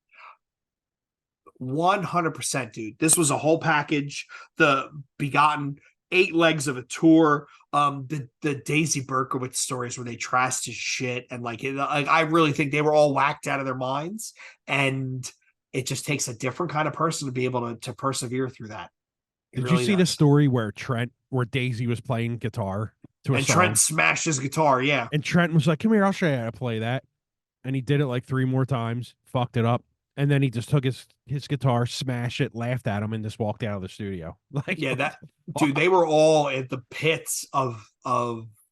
100%, dude. This was a whole package. The Begotten, 8 legs of a tour. The Daisy Berkowitz stories where they trashed his shit and like I really think they were all whacked out of their minds, and it just takes a different kind of person to be able to persevere through that. Did you see the story where Daisy was playing guitar to a and song? Trent smashed his guitar, yeah. And Trent was like, "Come here, I'll show you how to play that." And he did it like 3 more times, fucked it up, and then he just took his guitar, smashed it, laughed at him, and just walked out of the studio. Like, yeah, that dude, they were all at the pits of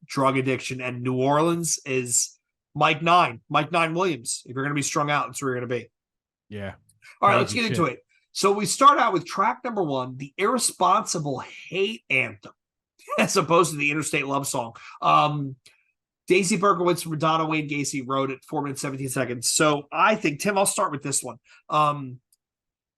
drug addiction, and New Orleans is Mike Nine Williams. If you're gonna be strung out, that's where you're gonna be. Yeah. All right, let's get into it. So we start out with track number 1, the irresponsible hate anthem, as opposed to the interstate love song. Daisy Berkowitz, Madonna, Wayne Gacy wrote it, 4 minutes, 17 seconds. So I think, Tim, I'll start with this one.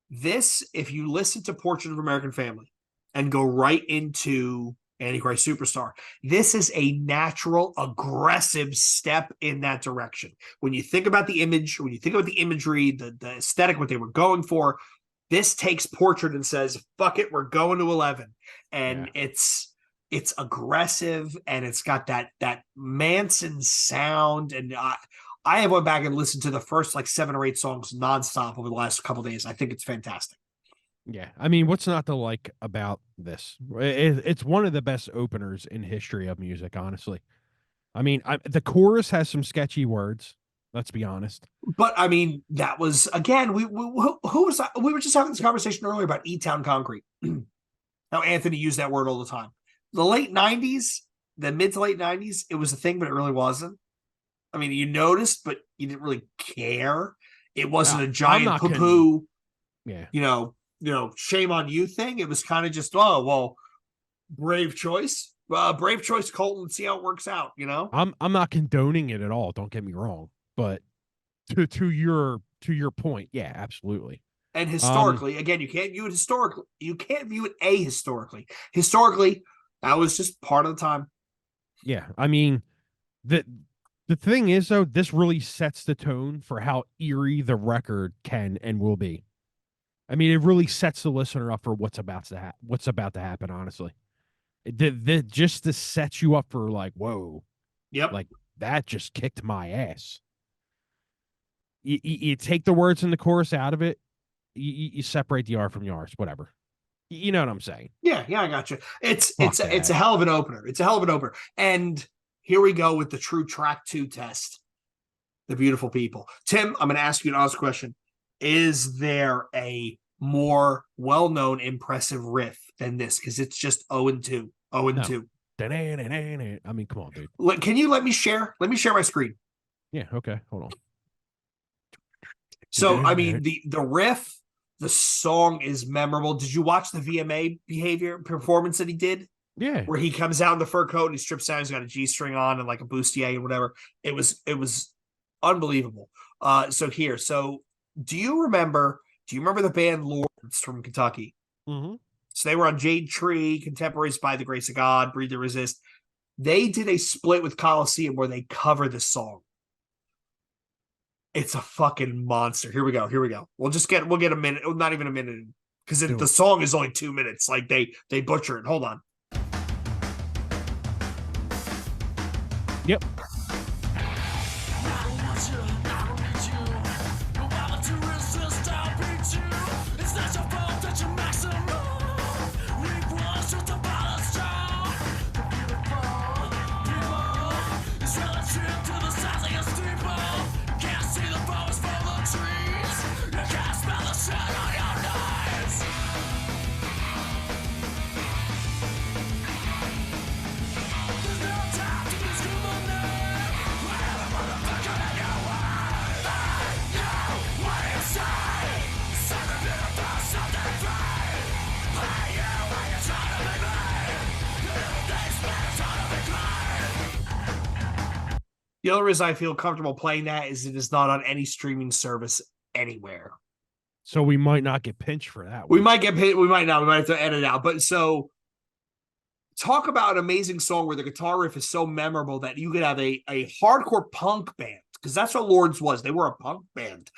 This, if you listen to Portrait of American Family and go right into Antichrist Superstar, this is a natural, aggressive step in that direction. When you think about the image, when you think about the imagery, the aesthetic, what they were going for, this takes Portrait and says, fuck it, we're going to 11. And it's aggressive, and it's got that Manson sound. And I have went back and listened to the first like 7 or 8 songs nonstop over the last couple of days. I think it's fantastic. Yeah, I mean, what's not to like about this? It's one of the best openers in history of music, honestly. I mean, the chorus has some sketchy words. Let's be honest. But I mean, that was again. We were just having this conversation earlier about E-Town Concrete. How Anthony used that word all the time. The late 90s, the mid to late 90s, it was a thing, but it really wasn't. I mean, you noticed, but you didn't really care. It wasn't a giant poo-poo, shame on you thing. It was kind of just, oh, well, brave choice. Brave choice, Colton. See how it works out, I'm not condoning it at all. Don't get me wrong. But to your point, yeah, absolutely. And historically, again, you can't view it historically. You can't view it ahistorically. Historically, that was just part of the time. Yeah, I mean, the thing is, though, this really sets the tone for how eerie the record can and will be. I mean, it really sets the listener up for what's about to happen. Honestly, Just to set you up for like, whoa, Yep. like that just kicked my ass. You take the words in the chorus out of it, you separate the R from the R's, whatever. You know what I'm saying? Yeah, yeah, I got you. It's Fuck it's that. a hell of an opener. It's a hell of an opener. And here we go with the true track 2 test. The beautiful people. Tim, I'm going to ask you an honest question. Is there a more well-known impressive riff than this? Because it's just 0 and 2. 0 and No. 2. I mean, come on, dude. Can you let me share? Let me share my screen. Yeah, okay, hold on. So, I mean, the riff, the song is memorable. Did you watch the VMA behavior performance that he did? Yeah. Where he comes out in the fur coat and he strips down, he's got a G-string on and like a bustier and whatever. It was unbelievable. So do you remember the band Lords from Kentucky? Mm-hmm. So they were on Jade Tree, Contemporaries by the Grace of God, Breathe to Resist. They did a split with Coliseum where they cover this song. It's a fucking monster. Here we go. We'll get a minute, not even a minute, because the song is only 2 minutes. Like they butcher it. Hold on. Yep. The only reason I feel comfortable playing that is it is not on any streaming service anywhere. So we might not get pinched for that. We might get paid. We might not. We might have to edit it out. But so talk about an amazing song where the guitar riff is so memorable that you could have a hardcore punk band, because that's what Lords was. They were a punk band.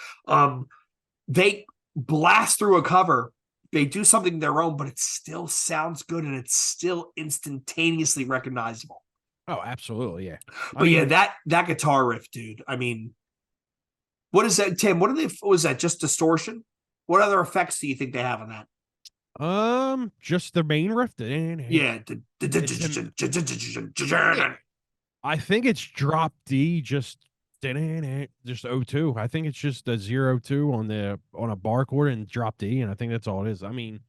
They blast through a cover. They do something their own, but it still sounds good and it's still instantaneously recognizable. Oh, absolutely, yeah. But yeah, that guitar riff, dude. I mean, what is that, Tim? Was that just distortion? What other effects do you think they have on that? Just the main riff. Yeah. I think it's drop D, just O2. I think it's just a 0-2 on a bar chord and drop D, and I think that's all it is. I mean,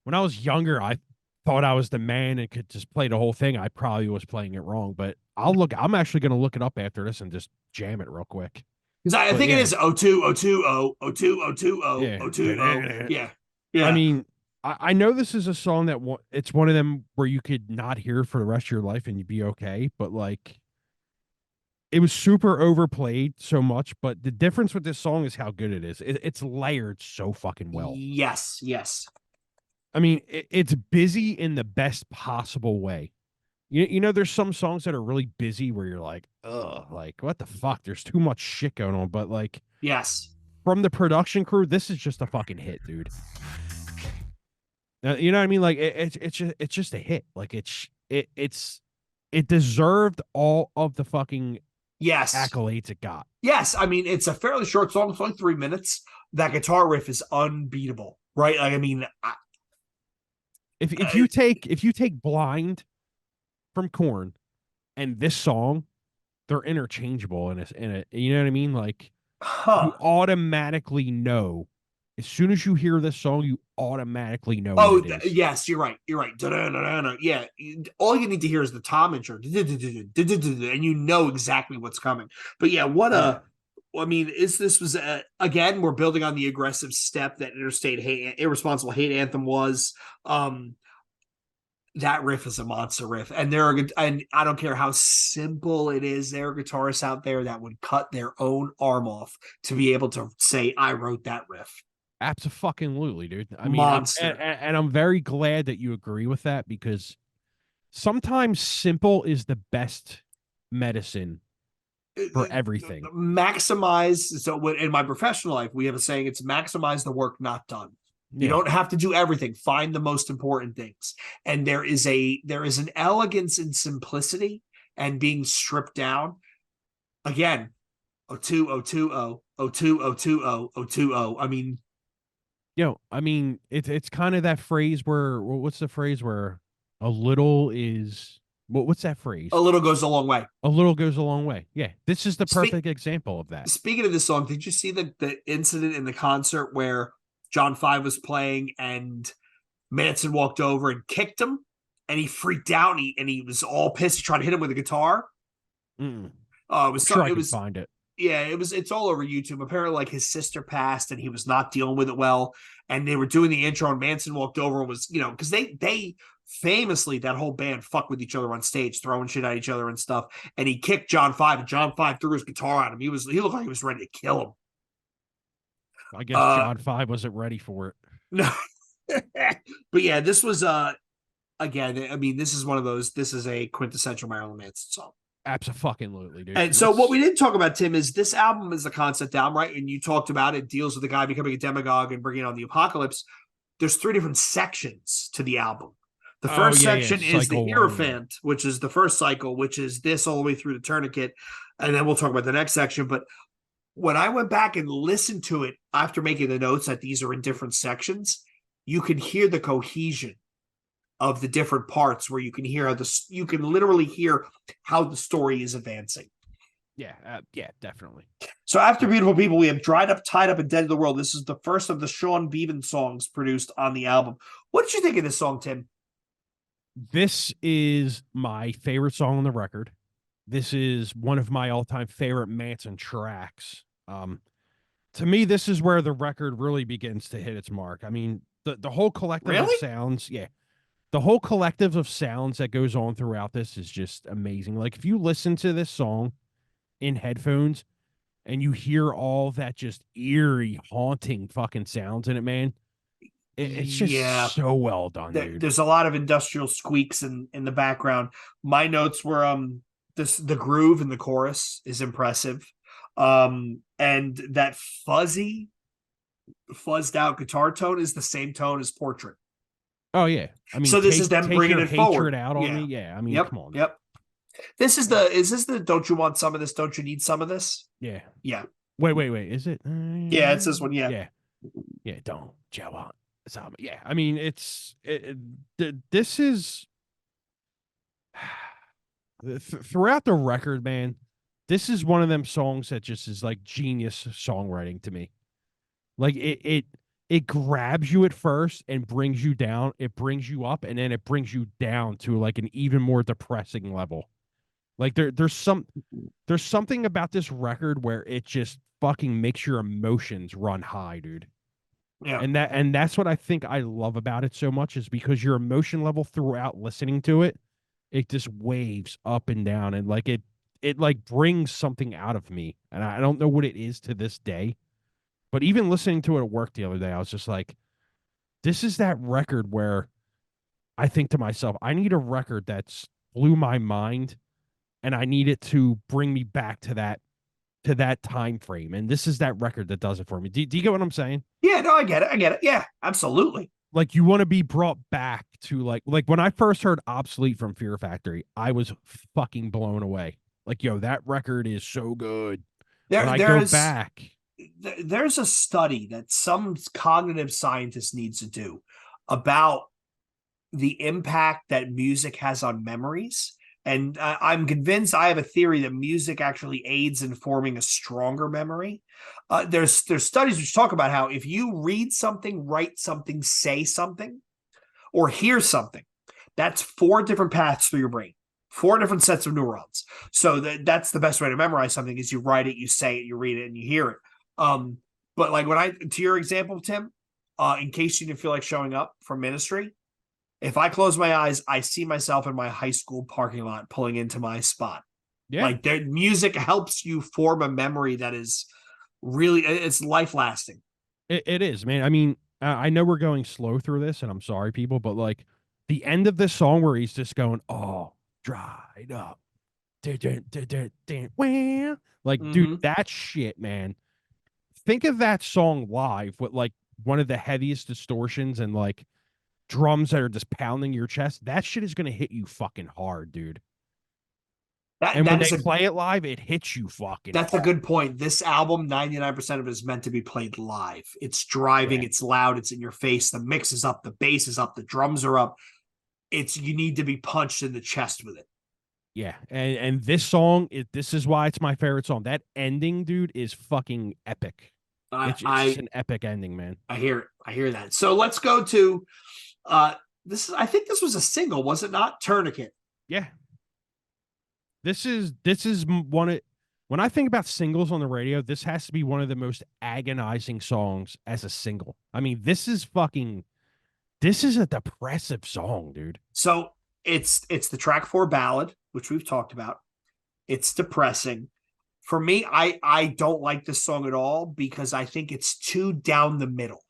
when I was younger, I thought I was the man and could just play the whole thing. I probably was playing it wrong, but I'm actually gonna look it up after this and just jam it real quick. Because I think it is 02, 02, 0, 02, 02, 0, 02, 0. Yeah. Yeah. I mean, I know this is a song that it's one of them where you could not hear for the rest of your life and you'd be okay, but like it was super overplayed so much. But the difference with this song is how good it is. It's layered so fucking well. Yes, yes. I mean, it's busy in the best possible way. You know, there's some songs that are really busy where you're like, ugh, like what the fuck? There's too much shit going on. But like, yes, from the production crew, this is just a fucking hit, dude. You know what I mean? Like it's just a hit. Like it deserved all of the fucking accolades it got. Yes, I mean it's a fairly short song. It's only 3 minutes. That guitar riff is unbeatable, right? Like, I mean, if you take Blind from Korn and this song, they're interchangeable in a you know what I mean? Like you automatically know as soon as you hear this song, you automatically know. Oh, yes, you're right. You're right. Yeah, all you need to hear is the tom intro, and you know exactly what's coming. But yeah, I mean, again, we're building on the aggressive step that Irresponsible Hate Anthem was. That riff is a monster riff, and and I don't care how simple it is. There are guitarists out there that would cut their own arm off to be able to say, "I wrote that riff." Absolutely, dude. I mean, monster. I'm very glad that you agree with that, because sometimes simple is the best medicine for everything. Maximize. So in my professional life, we have a saying: it's maximize the work not done. You Yeah. don't have to do everything. Find the most important things. And there is an elegance in simplicity and being stripped down. Again, O two O two O O two O two O two O. I mean, I mean, it's kind of that phrase where what's the phrase where a little is what's that a phrase? little goes a long way. A little goes a long way. Yeah, this is the Speak perfect example of that. Speaking of this song, did you see the incident in the concert where John Five was playing and Manson walked over and kicked him, and he freaked out and he was all pissed. He tried to hit him with a guitar. Mm-mm. It I'm was sure I it can was find it. yeah, it's all over YouTube. Apparently, like his sister passed and he was not dealing with it well. And they were doing the intro, and Manson walked over and was, because they famously, that whole band fuck with each other on stage, throwing shit at each other and stuff. And he kicked John Five, and John Five threw his guitar at him. He looked like he was ready to kill him. I guess Uh John 5 wasn't ready for it. no. But yeah, this was again, I mean, this is one of those, this is a quintessential Marilyn Manson song. Absolutely, dude. And so what we didn't talk about, Tim, is this album is a concept album, right? And you talked about it deals with the guy becoming a demagogue and bringing on the apocalypse. There's three different sections to the album. The first section is the Hierophant, which is the first cycle, which is this all the way through the Tourniquet. And then we'll talk about the next section. But when I went back and listened to it after making the notes that these are in different sections, you can hear the cohesion of the different parts where you can hear you can literally hear how the story is advancing. Yeah, definitely. So after Beautiful People, we have Dried Up, Tied Up, and Dead to the World. This is the first of the Sean Beavan songs produced on the album. What did you think of this song, Tim? This is my favorite song on the record. This is one of my all-time favorite Manson tracks. To me, this is where the record really begins to hit its mark. I mean, the whole collective of sounds, the whole collective of sounds that goes on throughout this is just amazing. Like if you listen to this song in headphones and you hear all that just eerie, haunting fucking sounds in it, man, it's just so well done, dude. There's a lot of industrial squeaks in the background. My notes were the groove in the chorus is impressive. And that fuzzed out guitar tone is the same tone as Portrait. Oh yeah, I mean, so this is them bringing it forward out on me. Yeah, I mean, come on. Yep. Is this the don't you want some of this? Don't you need some of this? Yeah. Yeah. Wait. Is it? Yeah, it's this one. Yeah. Yeah. Don't you want some? Yeah. I mean, this is throughout the record, man. This is one of them songs that just is like genius songwriting to me. Like it grabs you at first and brings you down. It brings you up and then it brings you down to like an even more depressing level. Like there's something about this record where it just fucking makes your emotions run high, dude. Yeah. And that's what I think I love about it so much is because your emotion level throughout listening to it, it just waves up and down and like it like brings something out of me. And I don't know what it is to this day. But even listening to it at work the other day, I was just like, this is that record where I think to myself, I need a record that's blew my mind and I need it to bring me back to that time frame. And this is that record that does it for me. Do you get what I'm saying? Yeah, no, I get it. Yeah, absolutely. Like you want to be brought back to like when I first heard Obsolete from Fear Factory, I was fucking blown away. Like, yo, that record is so good. When I go back. There's a study that some cognitive scientist needs to do about the impact that music has on memories. And I'm convinced, I have a theory that music actually aids in forming a stronger memory. There's studies which talk about how if you read something, write something, say something, or hear something, that's 4 different paths through your brain. 4 different sets of neurons. So that's the best way to memorize something is you write it, you say it, you read it, and you hear it. But like to your example, Tim, in case you didn't feel like showing up for ministry, if I close my eyes, I see myself in my high school parking lot pulling into my spot. Yeah. Like their music helps you form a memory that is really, it's life lasting. It is, man. I mean, I know we're going slow through this and I'm sorry people, but like the end of this song where he's just going, oh, dried up. Like, dude, that shit, man. Think of that song live with like one of the heaviest distortions and like drums that are just pounding your chest, that shit is gonna hit you fucking hard, dude. That And when that they is a play it live, it hits you fucking That's a hard. good point. This album, 99% of it is meant to be played live. It's driving, Yeah. it's loud, it's in your face. The mix is up, the bass is up, the drums are up. You need to be punched in the chest with it. Yeah. And this song, this is why it's my favorite song. That ending, dude, is fucking epic. I It's just I an epic ending, man. I hear it. I hear that. So let's go to I think this was a single, was it not? Tourniquet. Yeah. This is one of when I think about singles on the radio, this has to be one of the most agonizing songs as a single. I mean, this is a depressive song, dude. So it's the track 4 ballad, which we've talked about. It's depressing. For me, I don't like this song at all because I think it's too down the middle.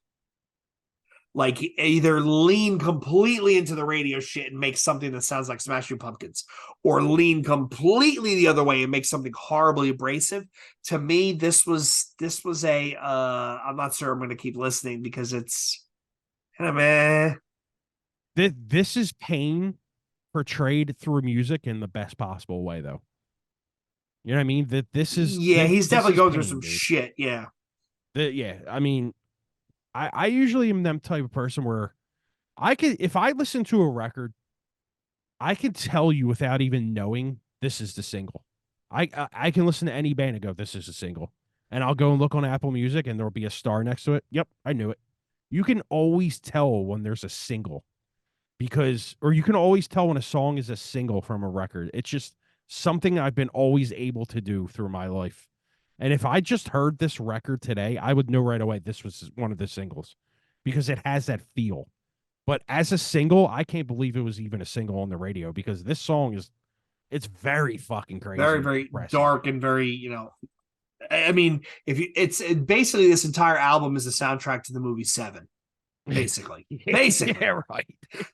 Like either lean completely into the radio shit and make something that sounds like Smashing Pumpkins, or lean completely the other way and make something horribly abrasive. To me, this was a I'm not sure I'm going to keep listening because it's kind of This is pain portrayed through music in the best possible way, though. You know what I mean? That yeah, he's this definitely is going through pain, some dude. shit. Yeah, Yeah, I mean, I usually am that type of person where I could if I listen to a record, I can tell you without even knowing this is the single. I can listen to any band and go, this is a single, and I'll go and look on Apple Music and there'll be a star next to it. Yep, I knew it. You can always tell when there's a single because, or you can always tell when a song is a single from a record. It's just something I've been always able to do through my life. And if I just heard this record today, I would know right away this was one of the singles because it has that feel. But as a single, I can't believe it was even a single on the radio because this song is it's very fucking crazy very and very depressing. dark and very I mean, if you basically this entire album is a soundtrack to the movie Seven. Basically, Yeah, right.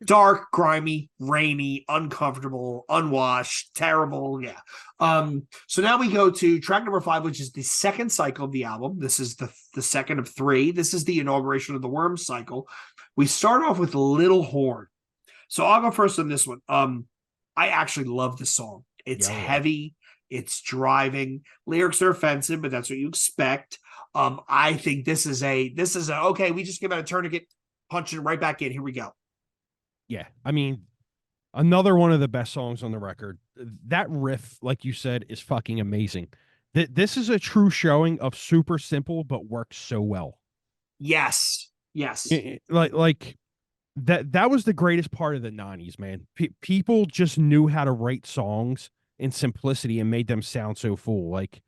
dark, grimy, rainy, uncomfortable, unwashed, terrible. Yeah. So now we go to track number 5, which is the second cycle of the album. This is the second of 3. This is the inauguration of the Worm cycle. We start off with Little Horn. So I'll go first on this one. I actually love this song. It's Yeah, yeah. heavy, it's driving. Lyrics are offensive, but that's what you expect. I think this is a okay. We just came out of Tourniquet, punching right back in. Here we go. Yeah. I mean, another one of the best songs on the record. That riff, like you said, is fucking amazing. This is a true showing of super simple but works so well. Yes, yes, Like that was the greatest part of the 90s, man. People just knew how to write songs in simplicity and made them sound so full. Like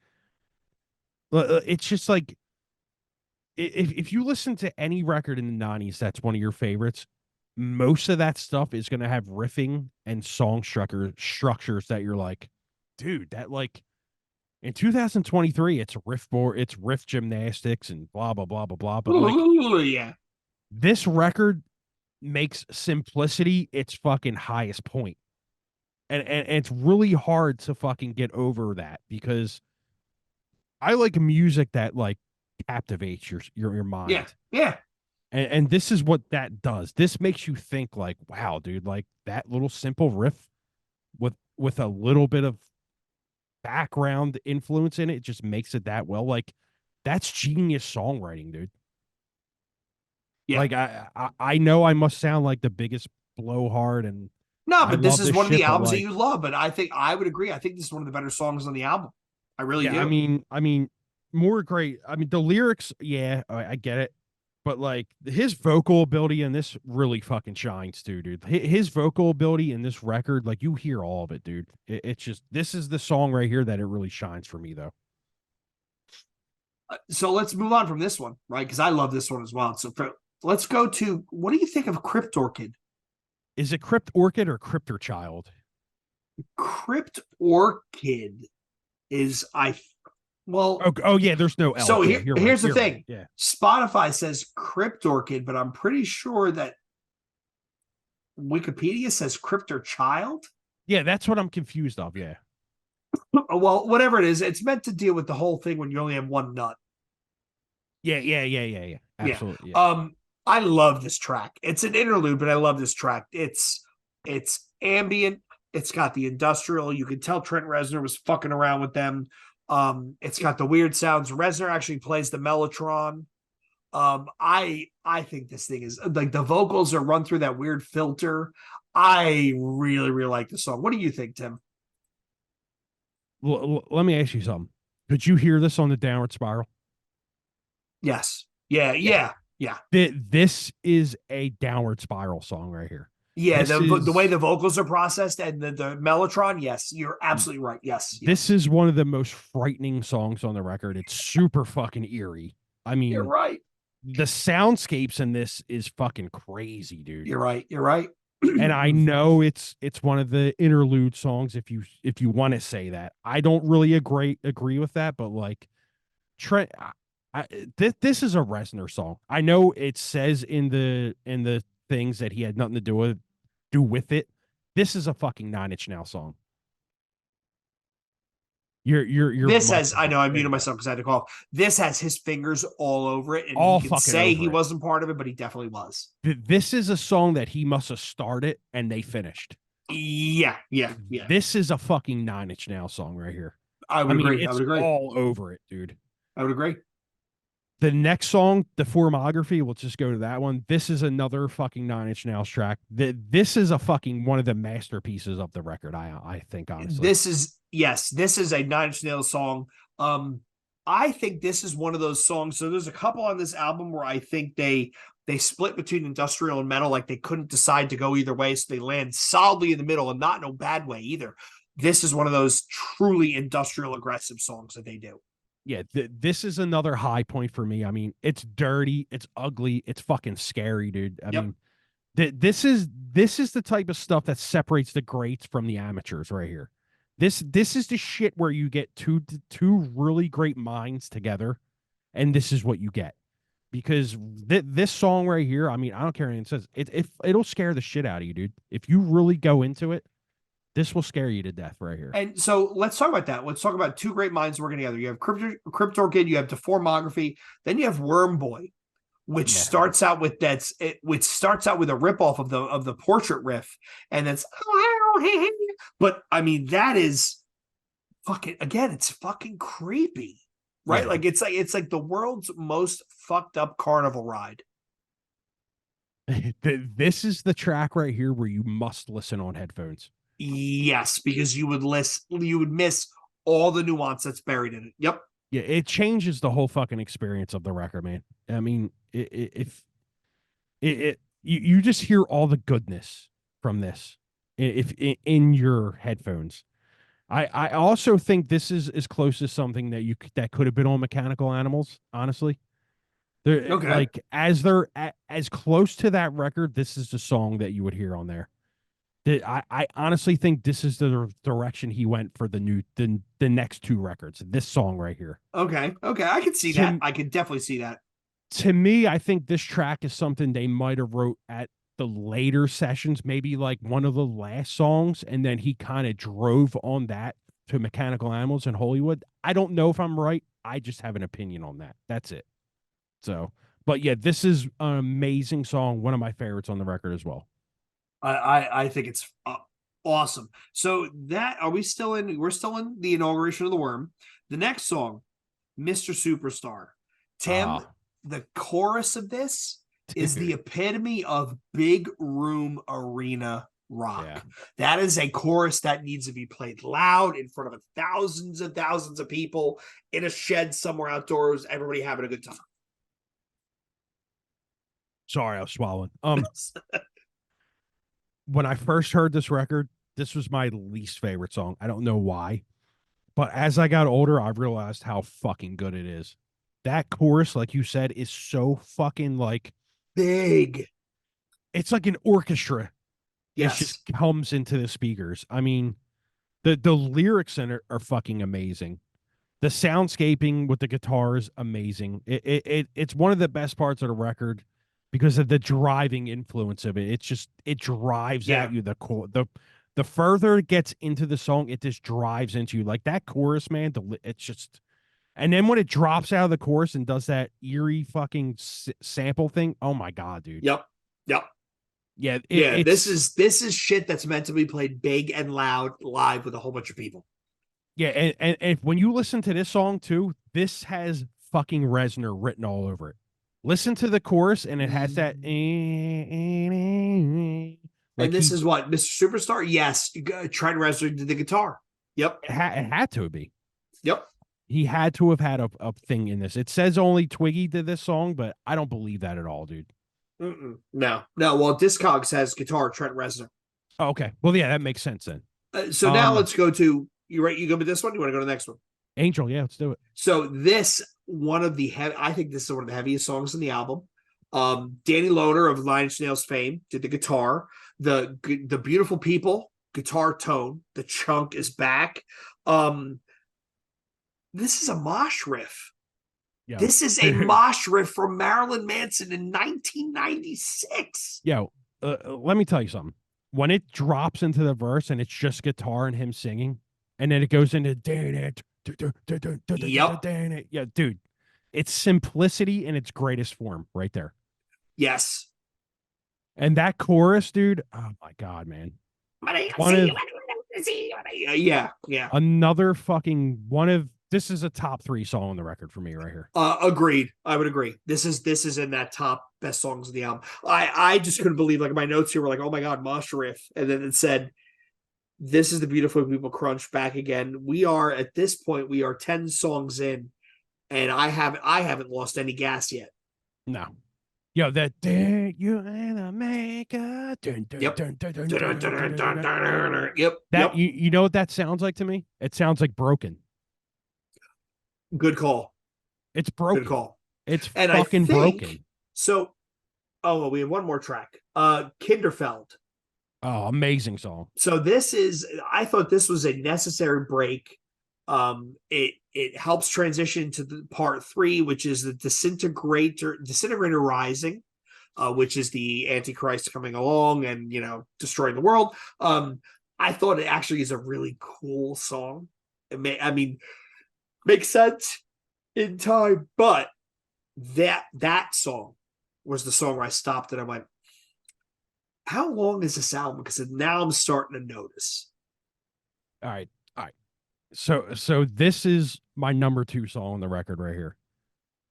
it's just like if you listen to any record in the 90s that's one of your favorites, most of that stuff is going to have riffing and song structures that you're like, dude, that like in 2023 it's riff gymnastics and blah blah blah blah blah, but like ooh, yeah, this record makes simplicity its fucking highest point. And it's really hard to fucking get over that because I like music that like captivates your yeah, mind. yeah, And this is what that does. This makes you think like, wow, dude, like that little simple riff with a little bit of background influence in it just makes it that well. Like that's genius songwriting, dude. yeah. Like I know I must sound like the biggest blowhard and No, I but this love is this one of the shit, but albums that like you love. But I think I would agree. I think this is one of the better songs on the album. I really yeah, do. I mean, more great. I mean, the lyrics, yeah, I get it, but like his vocal ability in this really fucking shines too, dude. His vocal ability in this record, like you hear all of it, dude. It's just this is the song right here that it really shines for me, though. So let's move on from this one, right? Because I love this one as well. Let's go to what do you think of Crypt Orchid? Is it Crypt Orchid or Cryptor Child? Crypt Orchid is I well, Oh yeah, there's no L. so Yeah, you're right. here's the You're right. thing. Yeah, Spotify says Crypt Orchid, but I'm pretty sure that Wikipedia says Crypt or Child. yeah, that's what I'm confused of. Yeah, Well, whatever it is, it's meant to deal with the whole thing when you only have one nut. Yeah. Yeah. Absolutely. Yeah. I love this track. It's an interlude, but I love this track. It's ambient. It's got the industrial. You can tell Trent Reznor was fucking around with them. It's got the weird sounds. Reznor actually plays the mellotron. I think this thing is like the vocals are run through that weird filter. I really, really like the song. What do you think, Tim? Let me ask you something. Could you hear this on the downward spiral? Yes. Yeah, Yeah. yeah, yeah. This is a downward spiral song right here. Yeah, This the way is the vocals are processed and the mellotron, yes, you're absolutely right. Yes, this yes. is one of the most frightening songs on the record. It's super fucking eerie. I You're mean, right. the soundscapes in this is fucking crazy, dude. You're right. You're right. And I know it's one of the interlude songs if you want to say that. I don't really agree with that, but like Trent this is a Reznor song. I know it says in the things that he had nothing to do with it. This is a fucking Nine Inch Nails song. Your This mic has, is I on. know I There muted you go. myself because I had to call. This has his fingers all over it, and he All can fucking say he over it. wasn't part of it, but he definitely was. This is a song that he must have started and they finished. Yeah, yeah, yeah. This is a fucking Nine Inch Nails song right here. I I would mean, agree. I it's would agree. all over it, dude. I would agree. The next song, the Formography, we'll just go to that one. This is another fucking Nine Inch Nails track. This is a fucking one of the masterpieces of the record. I think honestly. This is yes, this is a Nine Inch Nails song. I think this is one of those songs. So there's a couple on this album where I think they split between industrial and metal, like they couldn't decide to go either way, so they land solidly in the middle and not in a bad way either. This is one of those truly industrial aggressive songs that they do. Yeah, this is another high point for me. I mean, it's dirty, it's ugly, it's fucking scary, dude. I Yep. mean, this is the type of stuff that separates the greats from the amateurs right here. This is the shit where you get two really great minds together, and this is what you get. Because this song right here, I mean, I don't care what it says, it'll scare the shit out of you, dude. If you really go into it, this will scare you to death right here. And so let's talk about that. Let's talk about two great minds working together. You have Cryptorchid, you have Deformography, then you have Worm Boy, which Yeah. starts out with which starts out with a ripoff of the portrait riff, and that's but I mean that is fucking again, it's fucking creepy, right? Yeah. Like it's like the world's most fucked up carnival ride. This is the track right here where you must listen on headphones. Yes, because you would miss all the nuance that's buried in it. Yep. Yeah, it changes the whole fucking experience of the record, man. I mean, if you just hear all the goodness from this if in your headphones. I also think this is as close as something that could have been on Mechanical Animals, honestly. They're Okay. like as close to that record, this is the song that you would hear on there. I honestly think this is the direction he went for the next two records. This song right here. Okay. Okay. I can see that. To I can definitely see that. to me, I think this track is something they might have wrote at the later sessions, maybe like one of the last songs, and then he kind of drove on that to Mechanical Animals in Hollywood. I don't know if I'm right. I just have an opinion on that. That's it. So, but yeah, this is an amazing song. One of my favorites on the record as well. I think it's awesome. So that are we still in? We're still in the inauguration of the Worm. The next song, Mr. Superstar. Tim, Ah, the chorus of this is the dude. epitome of big room arena rock. Yeah. That is a chorus that needs to be played loud in front of thousands and thousands of people in a shed somewhere outdoors, everybody having a good time. Sorry, I was swallowing. When I first heard this record, this was my least favorite song. I don't know why, but as I got older, I realized how fucking good it is. That chorus, like you said, is so fucking like Big. it's like an orchestra that Yes. just comes into the speakers. I mean, the lyrics in it are fucking amazing. The soundscaping with the guitar is amazing. It's one of the best parts of the record because of the driving influence of it. It's just it drives Yeah. at you the further it gets into the song, it just drives into you. Like that chorus, man. It's just And then when it drops out of the chorus and does that eerie fucking sample thing, oh my god, dude. Yep. Yep. Yeah, Yeah, this it's is shit that's meant to be played big and loud live with a whole bunch of people. yeah, and when you listen to this song too, this has fucking Reznor written all over it. Listen to the chorus, and it has that And like this he is what Mr. Superstar. Yes, Trent Reznor did the guitar. Yep. it had to be. Yep. He had to have had a thing in this. It says only Twiggy did this song, but I don't believe that at all, dude. No, no. Well, Discogs has guitar Trent Reznor. Oh, okay. Well, yeah, that makes sense then. So now let's go to you. Right, you go with this one. You want to go to the next one? Angel, yeah, let's do it. So this one of the I think this is one of the heaviest songs in the album. Danny Lohner of Nine Inch Nails fame did the guitar. The beautiful people guitar tone. The chunk is back. This is a mosh riff. Yo. This is a mosh riff from Marilyn Manson in 1996. Yo, let me tell you something. When it drops into the verse and it's just guitar and him singing, and then it goes into Yep. Yeah, dude, it's simplicity in its greatest form right there. Yes. And that chorus, dude, oh my god, man. Yeah, yeah. Another fucking one of this is a top 3 song on the record for me right here. Agreed. I would agree. This is in that top best songs of the album. I just couldn't believe, like, my notes here were like, oh my god, mosh riff, and then it said, "This is the beautiful people crunch back again." We are at this point, we are 10 songs in, and I haven't lost any gas yet. No. Yo, that you and a maker. Yep. That you know what that sounds like to me? It sounds like Broken. Good call. It's broken. Good call. It's and fucking broken. So, oh, well, we have one more track. Kinderfeld. Oh, amazing song. So this is, I thought this was a necessary break. It helps transition to the part 3, which is the disintegrator rising, which is the Antichrist coming along and, destroying the world. I thought it actually is a really cool song. Makes sense in time, but that song was the song where I stopped and I went, how long is this album? Because now I'm starting to notice. All right. So this is my number 2 song on the record right here.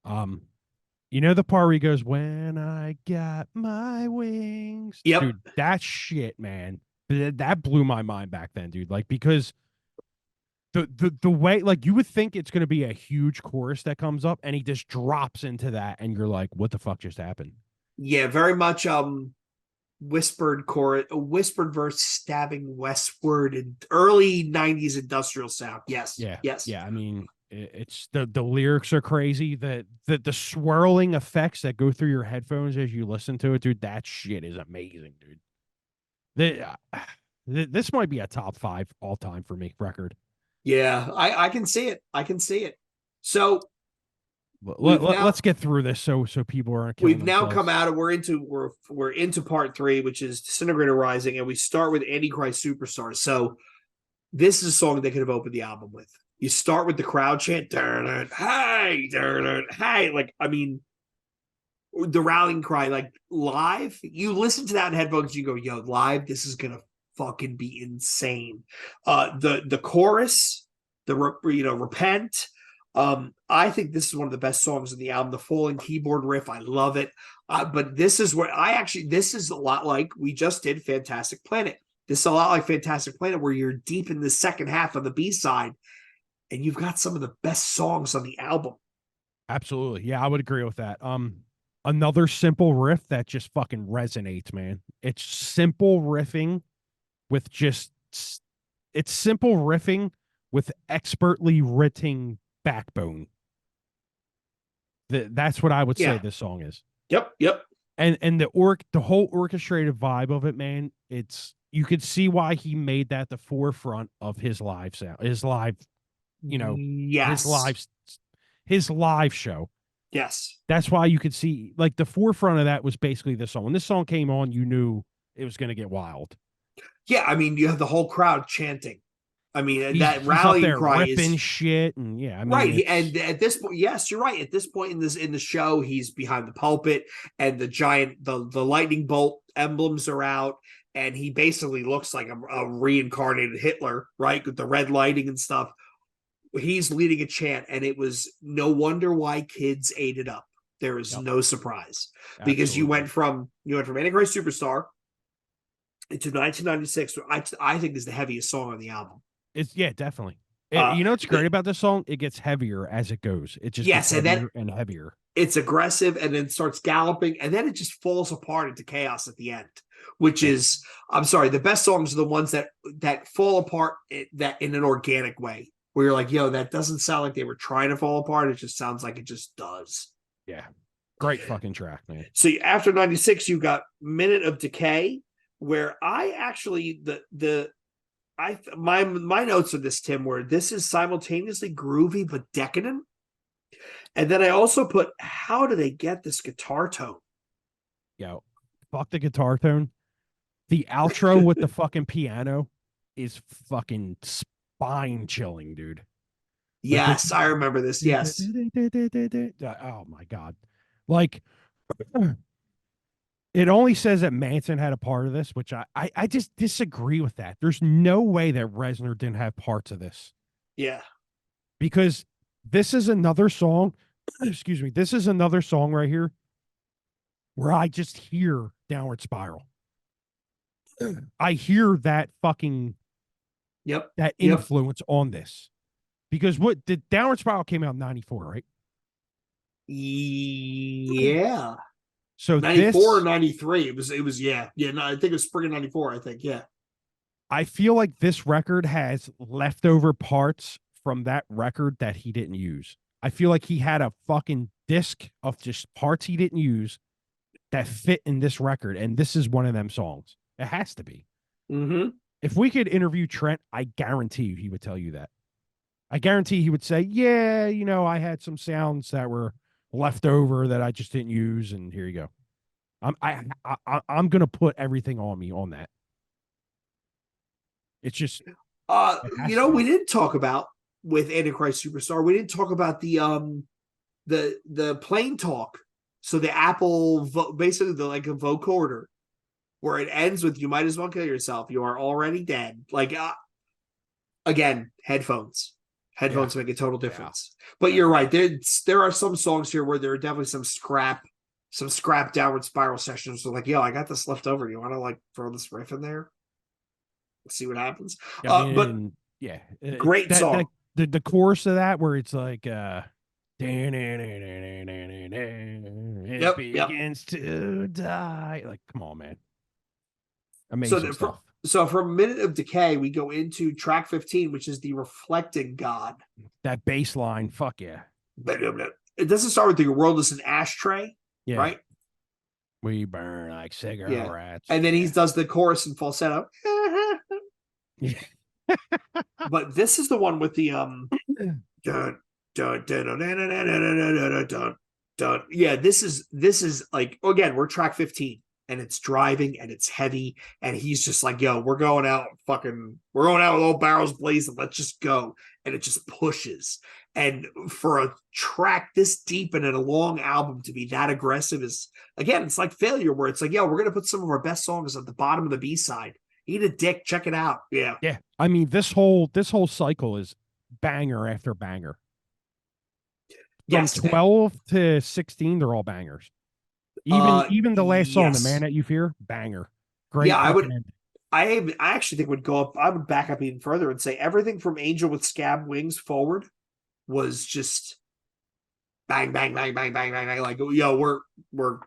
You know the part where he goes, "When I got my wings." Yep. Dude, that shit, man. That blew my mind back then, dude. Like, because the way, like, you would think it's going to be a huge chorus that comes up and he just drops into that and you're like, what the fuck just happened? Yeah, very much whispered chorus, a whispered verse stabbing westward in early 90s industrial sound. Yes. Yes. Yeah. I mean, it's the lyrics are crazy. The swirling effects that go through your headphones as you listen to it, dude, that shit is amazing, dude. This might be a top 5 all time for me record. Yeah, I can see it. I can see it. So let's get through this so people aren't. We've now come out and we're into part 3, which is Disintegrator Rising, and we start with Antichrist Superstar. So this is a song they could have opened the album with. You start with the crowd chant, hey, hey, like, I mean, the rallying cry, like, live. You listen to that in headphones, you go, yo, live, this is gonna fucking be insane. The chorus, repent. I think this is one of the best songs in the album. The falling keyboard riff, I love it. But this is where this is a lot like we just did Fantastic Planet. This is a lot like Fantastic Planet, where you're deep in the second half of the B-side and you've got some of the best songs on the album. Absolutely. Yeah, I would agree with that. Another simple riff that just fucking resonates, man. It's simple riffing with it's simple riffing with expertly written backbone. That's what I would say this song is. Yep. And the whole orchestrated vibe of it, man, you could see why he made that the forefront of his live sound, his live, yes, his live show. Yes. That's why you could see, like, the forefront of that was basically this song. When this song came on, you knew it was going to get wild. Yeah, I mean, you have the whole crowd chanting. I mean, that He's up rallying there cry ripping is shit, and yeah, I mean, right. And at this point, yes, you're right. At this point in the show, he's behind the pulpit, and the lightning bolt emblems are out, and he basically looks like a reincarnated Hitler, right, with the red lighting and stuff. He's leading a chant, and it was no wonder why kids ate it up. There is yep, no surprise because absolutely. you went from Antichrist Superstar into 1996. I think is the heaviest song on the album. It's yeah, definitely. Uh, You know what's great it, about this song? It gets heavier as it goes. It just gets yes, and then heavier and heavier. it's aggressive, and then starts galloping, and then it just falls apart into chaos at the end. Which Yeah, is, I'm sorry, the best songs are the ones that fall apart that in an organic way, where you're like, yo, that doesn't sound like they were trying to fall apart. It just sounds like it just does. yeah. Great fucking track, man. So after 96, you got Minute of Decay, where I actually my notes of this, Tim, where this is simultaneously groovy but decadent. And then I also put, how do they get this guitar tone? Yo, fuck the guitar tone. The outro with the fucking piano is fucking spine chilling, dude. Like Yes, I remember this. Yes. oh my god. Like it only says that Manson had a part of this, which I just disagree with that. There's no way that Reznor didn't have parts of this Yeah. because this is another song. Excuse me. This is another song right here where I just hear Downward Spiral. I hear that fucking Yep. that Yep. influence on this because what the Downward Spiral came out in '94, right? Yeah. So 94 or this, 93. It was yeah. Yeah, no, I think it was spring of 94, I think. Yeah. I feel like this record has leftover parts from that record that he didn't use. I feel like he had a fucking disc of just parts he didn't use that fit in this record, and this is one of them songs. It has to be. Mm-hmm. If we could interview Trent, I guarantee you he would tell you that. I guarantee he would say, "Yeah, you know, I had some sounds that were left over that I just didn't use, and here you go." I'm gonna put everything on me on that. It's just it has to We be. didn't talk about with Antichrist Superstar. We didn't talk about the plane talk. So the Apple basically the like a vocoder where it ends with "You might as well kill yourself. You are already dead." Like again, headphones. Yeah, Headphones make a total yeah, difference. But you're definitely. right. There are some songs here where there are definitely some scrap downward spiral sessions. So like, yo, I got this left over. You want to like throw this riff in there? See what happens. I But mean, yeah, great that song. the chorus of that where it's like it Yep, yep. begins to die. Like, come on, man. So Amazing the, stuff. from Minute of Decay, we go into track 15, which is the Reflecting God. That bass line, fuck yeah. But it doesn't start with "The world is an ashtray," Yeah. right? We burn like Yeah. cigarettes. And then he Yeah. does the chorus in falsetto. Yeah. But this is the one with the dun, dun, dun, dun, dun, dun, dun, dun, dun, dun, dun. Yeah, this is like, again, we're track 15, and it's driving and it's heavy, and he's just like, yo, we're going out with all barrels blazing, let's just go. And it just pushes. And for a track this deep and in a long album to be that aggressive is, again, it's like Failure, where it's like, yo, we're gonna put some of our best songs at the bottom of the B-side. Eat a dick, check it out. Yeah. Yeah. I mean, this whole cycle is banger after banger. From Yes. 12 to 16, they're all bangers. Even the last song, "The Man Yes. That You Fear," banger. Yeah, Great I would fucking ending. I actually think would go up. I would back up even further and say everything from Angel with Scab Wings forward was just bang, bang, bang, bang, bang, bang, bang. Like, yo, we're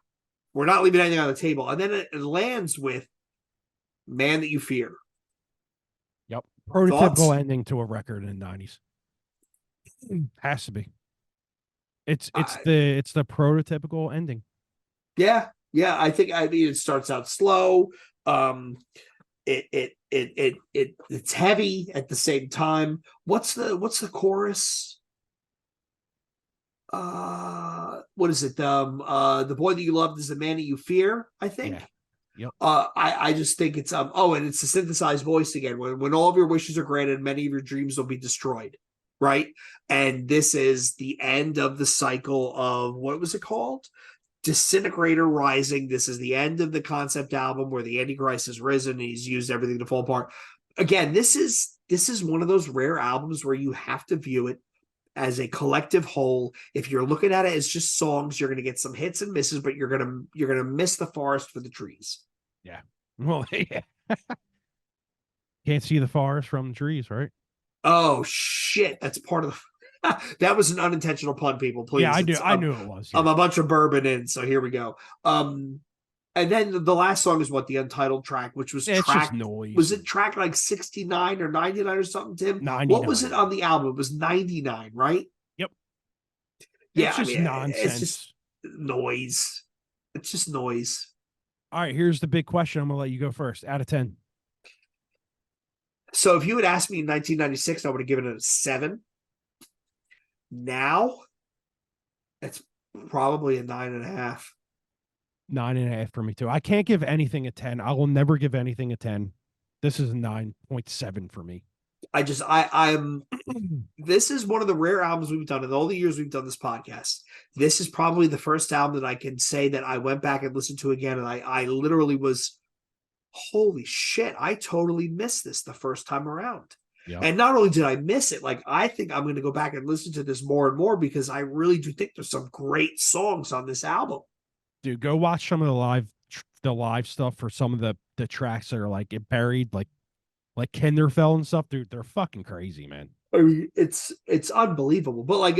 not leaving anything on the table. And then it lands with Man That You Fear. Yep. Prototypical Thoughts? ending to a record in the '90s. Has to be. It's the prototypical ending. Yeah, yeah. I mean it starts out slow. Um it's heavy at the same time. What's the chorus? What is it? The boy that you loved is the man that you fear, I think. Yeah. Yep. I just think it's oh, and it's a synthesized voice again. When all of your wishes are granted, many of your dreams will be destroyed, right? And this is the end of the cycle of what was it called? Disintegrator Rising. This is the end of the concept album where the Antichrist has risen and he's used everything to fall apart. Again, this is one of those rare albums where you have to view it as a collective whole. If you're looking at it as just songs, you're going to get some hits and misses, but you're going to miss the forest for the trees. Yeah. Well, yeah. Can't see the forest from the trees, right? Oh shit, that's part of the that was an unintentional pun, people. Please. Yeah, I knew. It's, I knew it was. I'm Yeah. a bunch of bourbon in, so here we go. And then the last song is what, the untitled track, which was It's just track. noise. Was it track like 69 or 99 or something, Tim? 99. What was it on the album? It was 99, right? Yep. Yeah, It's just nonsense. it's just noise. It's just noise. All right, here's the big question. I'm gonna let you go first. Out of 10. So if you had asked me in 1996, I would have given it a 7. Now, it's probably a 9.5. 9.5 for me too. I can't give anything a 10. I will never give anything a 10. This is a 9.7 for me. I'm this is one of the rare albums we've done in all the years we've done this podcast. This is probably the first album that I can say that I went back and listened to again, and I literally was, holy shit, I totally missed this the first time around. Yep. And not only did I miss it, like, I think I'm going to go back and listen to this more and more because I really do think there's some great songs on this album. Dude, go watch some of the live stuff for some of the tracks that are like buried, like Kinderfell and stuff. Dude, they're fucking crazy, man. I mean, it's unbelievable. But like,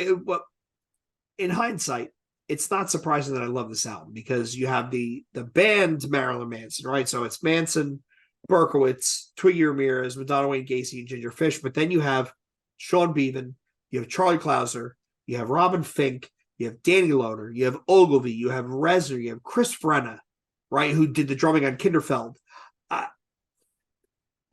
in hindsight, it's not surprising that I love this album because you have the band Marilyn Manson, right? So it's Manson, Berkowitz, Twiggy Ramirez, Madonna Wayne Gacy, and Ginger Fish. But then you have Sean Beavan, you have Charlie Clouser, you have Robin Fink, you have Danny Loner, you have Ogilvy, you have Reznor, you have Chris Frenna, right, who did the drumming on Kinderfeld.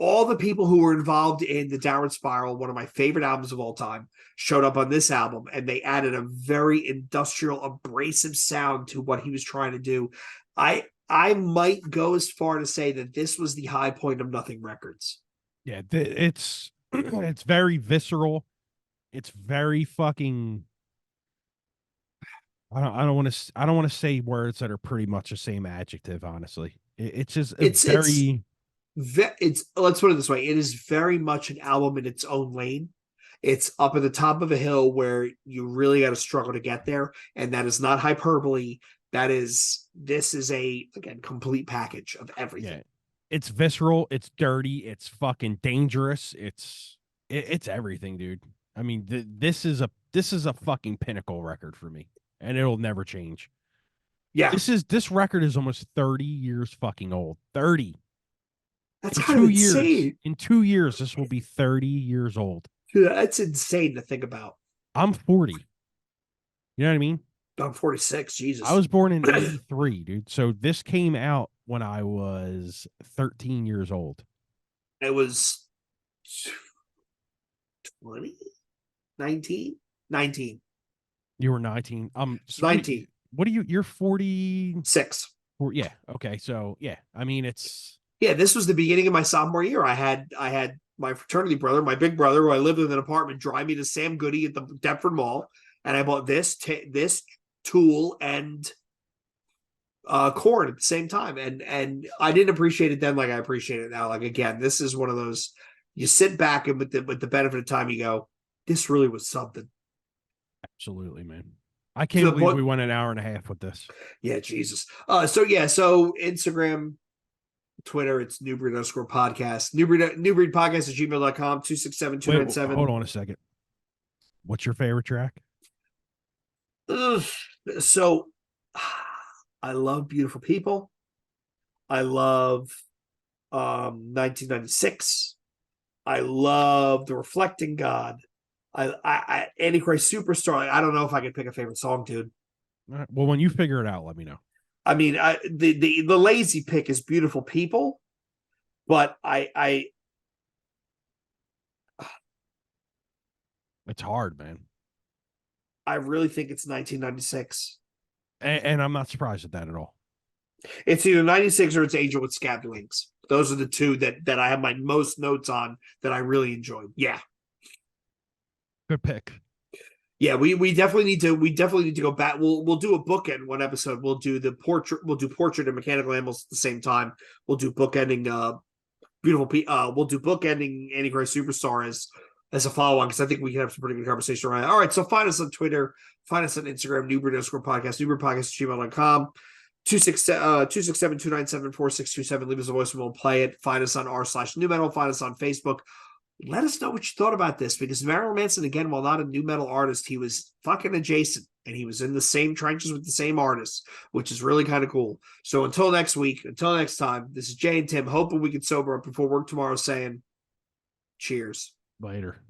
All the people who were involved in the Downward Spiral, one of my favorite albums of all time, showed up on this album, and they added a very industrial, abrasive sound to what he was trying to do. I might go as far to say that this was the high point of Nothing Records. Yeah, it's it's very visceral. It's very fucking. I don't want to say words that are pretty much the same adjective. Honestly, it's just very. It's let's put it this way: it is very much an album in its own lane. It's up at the top of a hill where you really got to struggle to get there, and that is not hyperbole. This is a, again, complete package of everything. Yeah. It's visceral, it's dirty, it's fucking dangerous, it's everything, dude. I mean, this is a fucking pinnacle record for me, and it'll never change. Yeah, this record is almost 30 years fucking old. 30. That's kind of insane. In 2 years, this will be 30 years old. Dude, that's insane to think about. I'm 40. You know what I mean? I'm 46. Jesus. I was born in 83, dude. So this came out when I was 13 years old. It was 20? 19? 19. You were 19. 19. What are you? You're 46. Yeah. Okay. So, yeah. I mean, this was the beginning of my sophomore year. I had my fraternity brother, my big brother, who I lived with in an apartment, drive me to Sam Goody at the Deptford Mall, and I bought this Tool and Korn at the same time, and I didn't appreciate it then like I appreciate it now. Like, again, this is one of those, you sit back and with the benefit of time, you go, this really was something. Absolutely, man. I can't believe we went an hour and a half with this. Yeah, Jesus. So Instagram, Twitter, it's newbreed_podcast. Newbreed_podcast @gmail.com, 267-297. Hold on a second. What's your favorite track? So I love Beautiful People. I love 1996. I love The Reflecting God. I Antichrist Superstar. I don't know if I could pick a favorite song, dude. All right. Well, when you figure it out, let me know. I mean, the lazy pick is Beautiful People, but it's hard, man. I really think it's 1996. And I'm not surprised at that at all. It's either 96 or it's Angel with Scabbed Wings. Those are the two that I have my most notes on that I really enjoyed. Yeah. Good pick. Yeah, we definitely need to go back. We'll do a bookend one episode. We'll do portrait and mechanical animals at the same time. We'll do bookending we'll do bookending Antichrist Superstar as a follow-on, because I think we can have some pretty good conversation around it. All right, so find us on Twitter, find us on Instagram, Newbreed_podcast, NewbreedPodcast@gmail.com. 267-297-4627. Leave us a voice and we'll play it. Find us on r/new metal. Find us on Facebook. Let us know what you thought about this, because Marilyn Manson, again, while not a new metal artist, he was fucking adjacent and he was in the same trenches with the same artists, which is really kind of cool. So until next week, until next time, this is Jay and Tim, hoping we can sober up before work tomorrow, saying cheers. Later.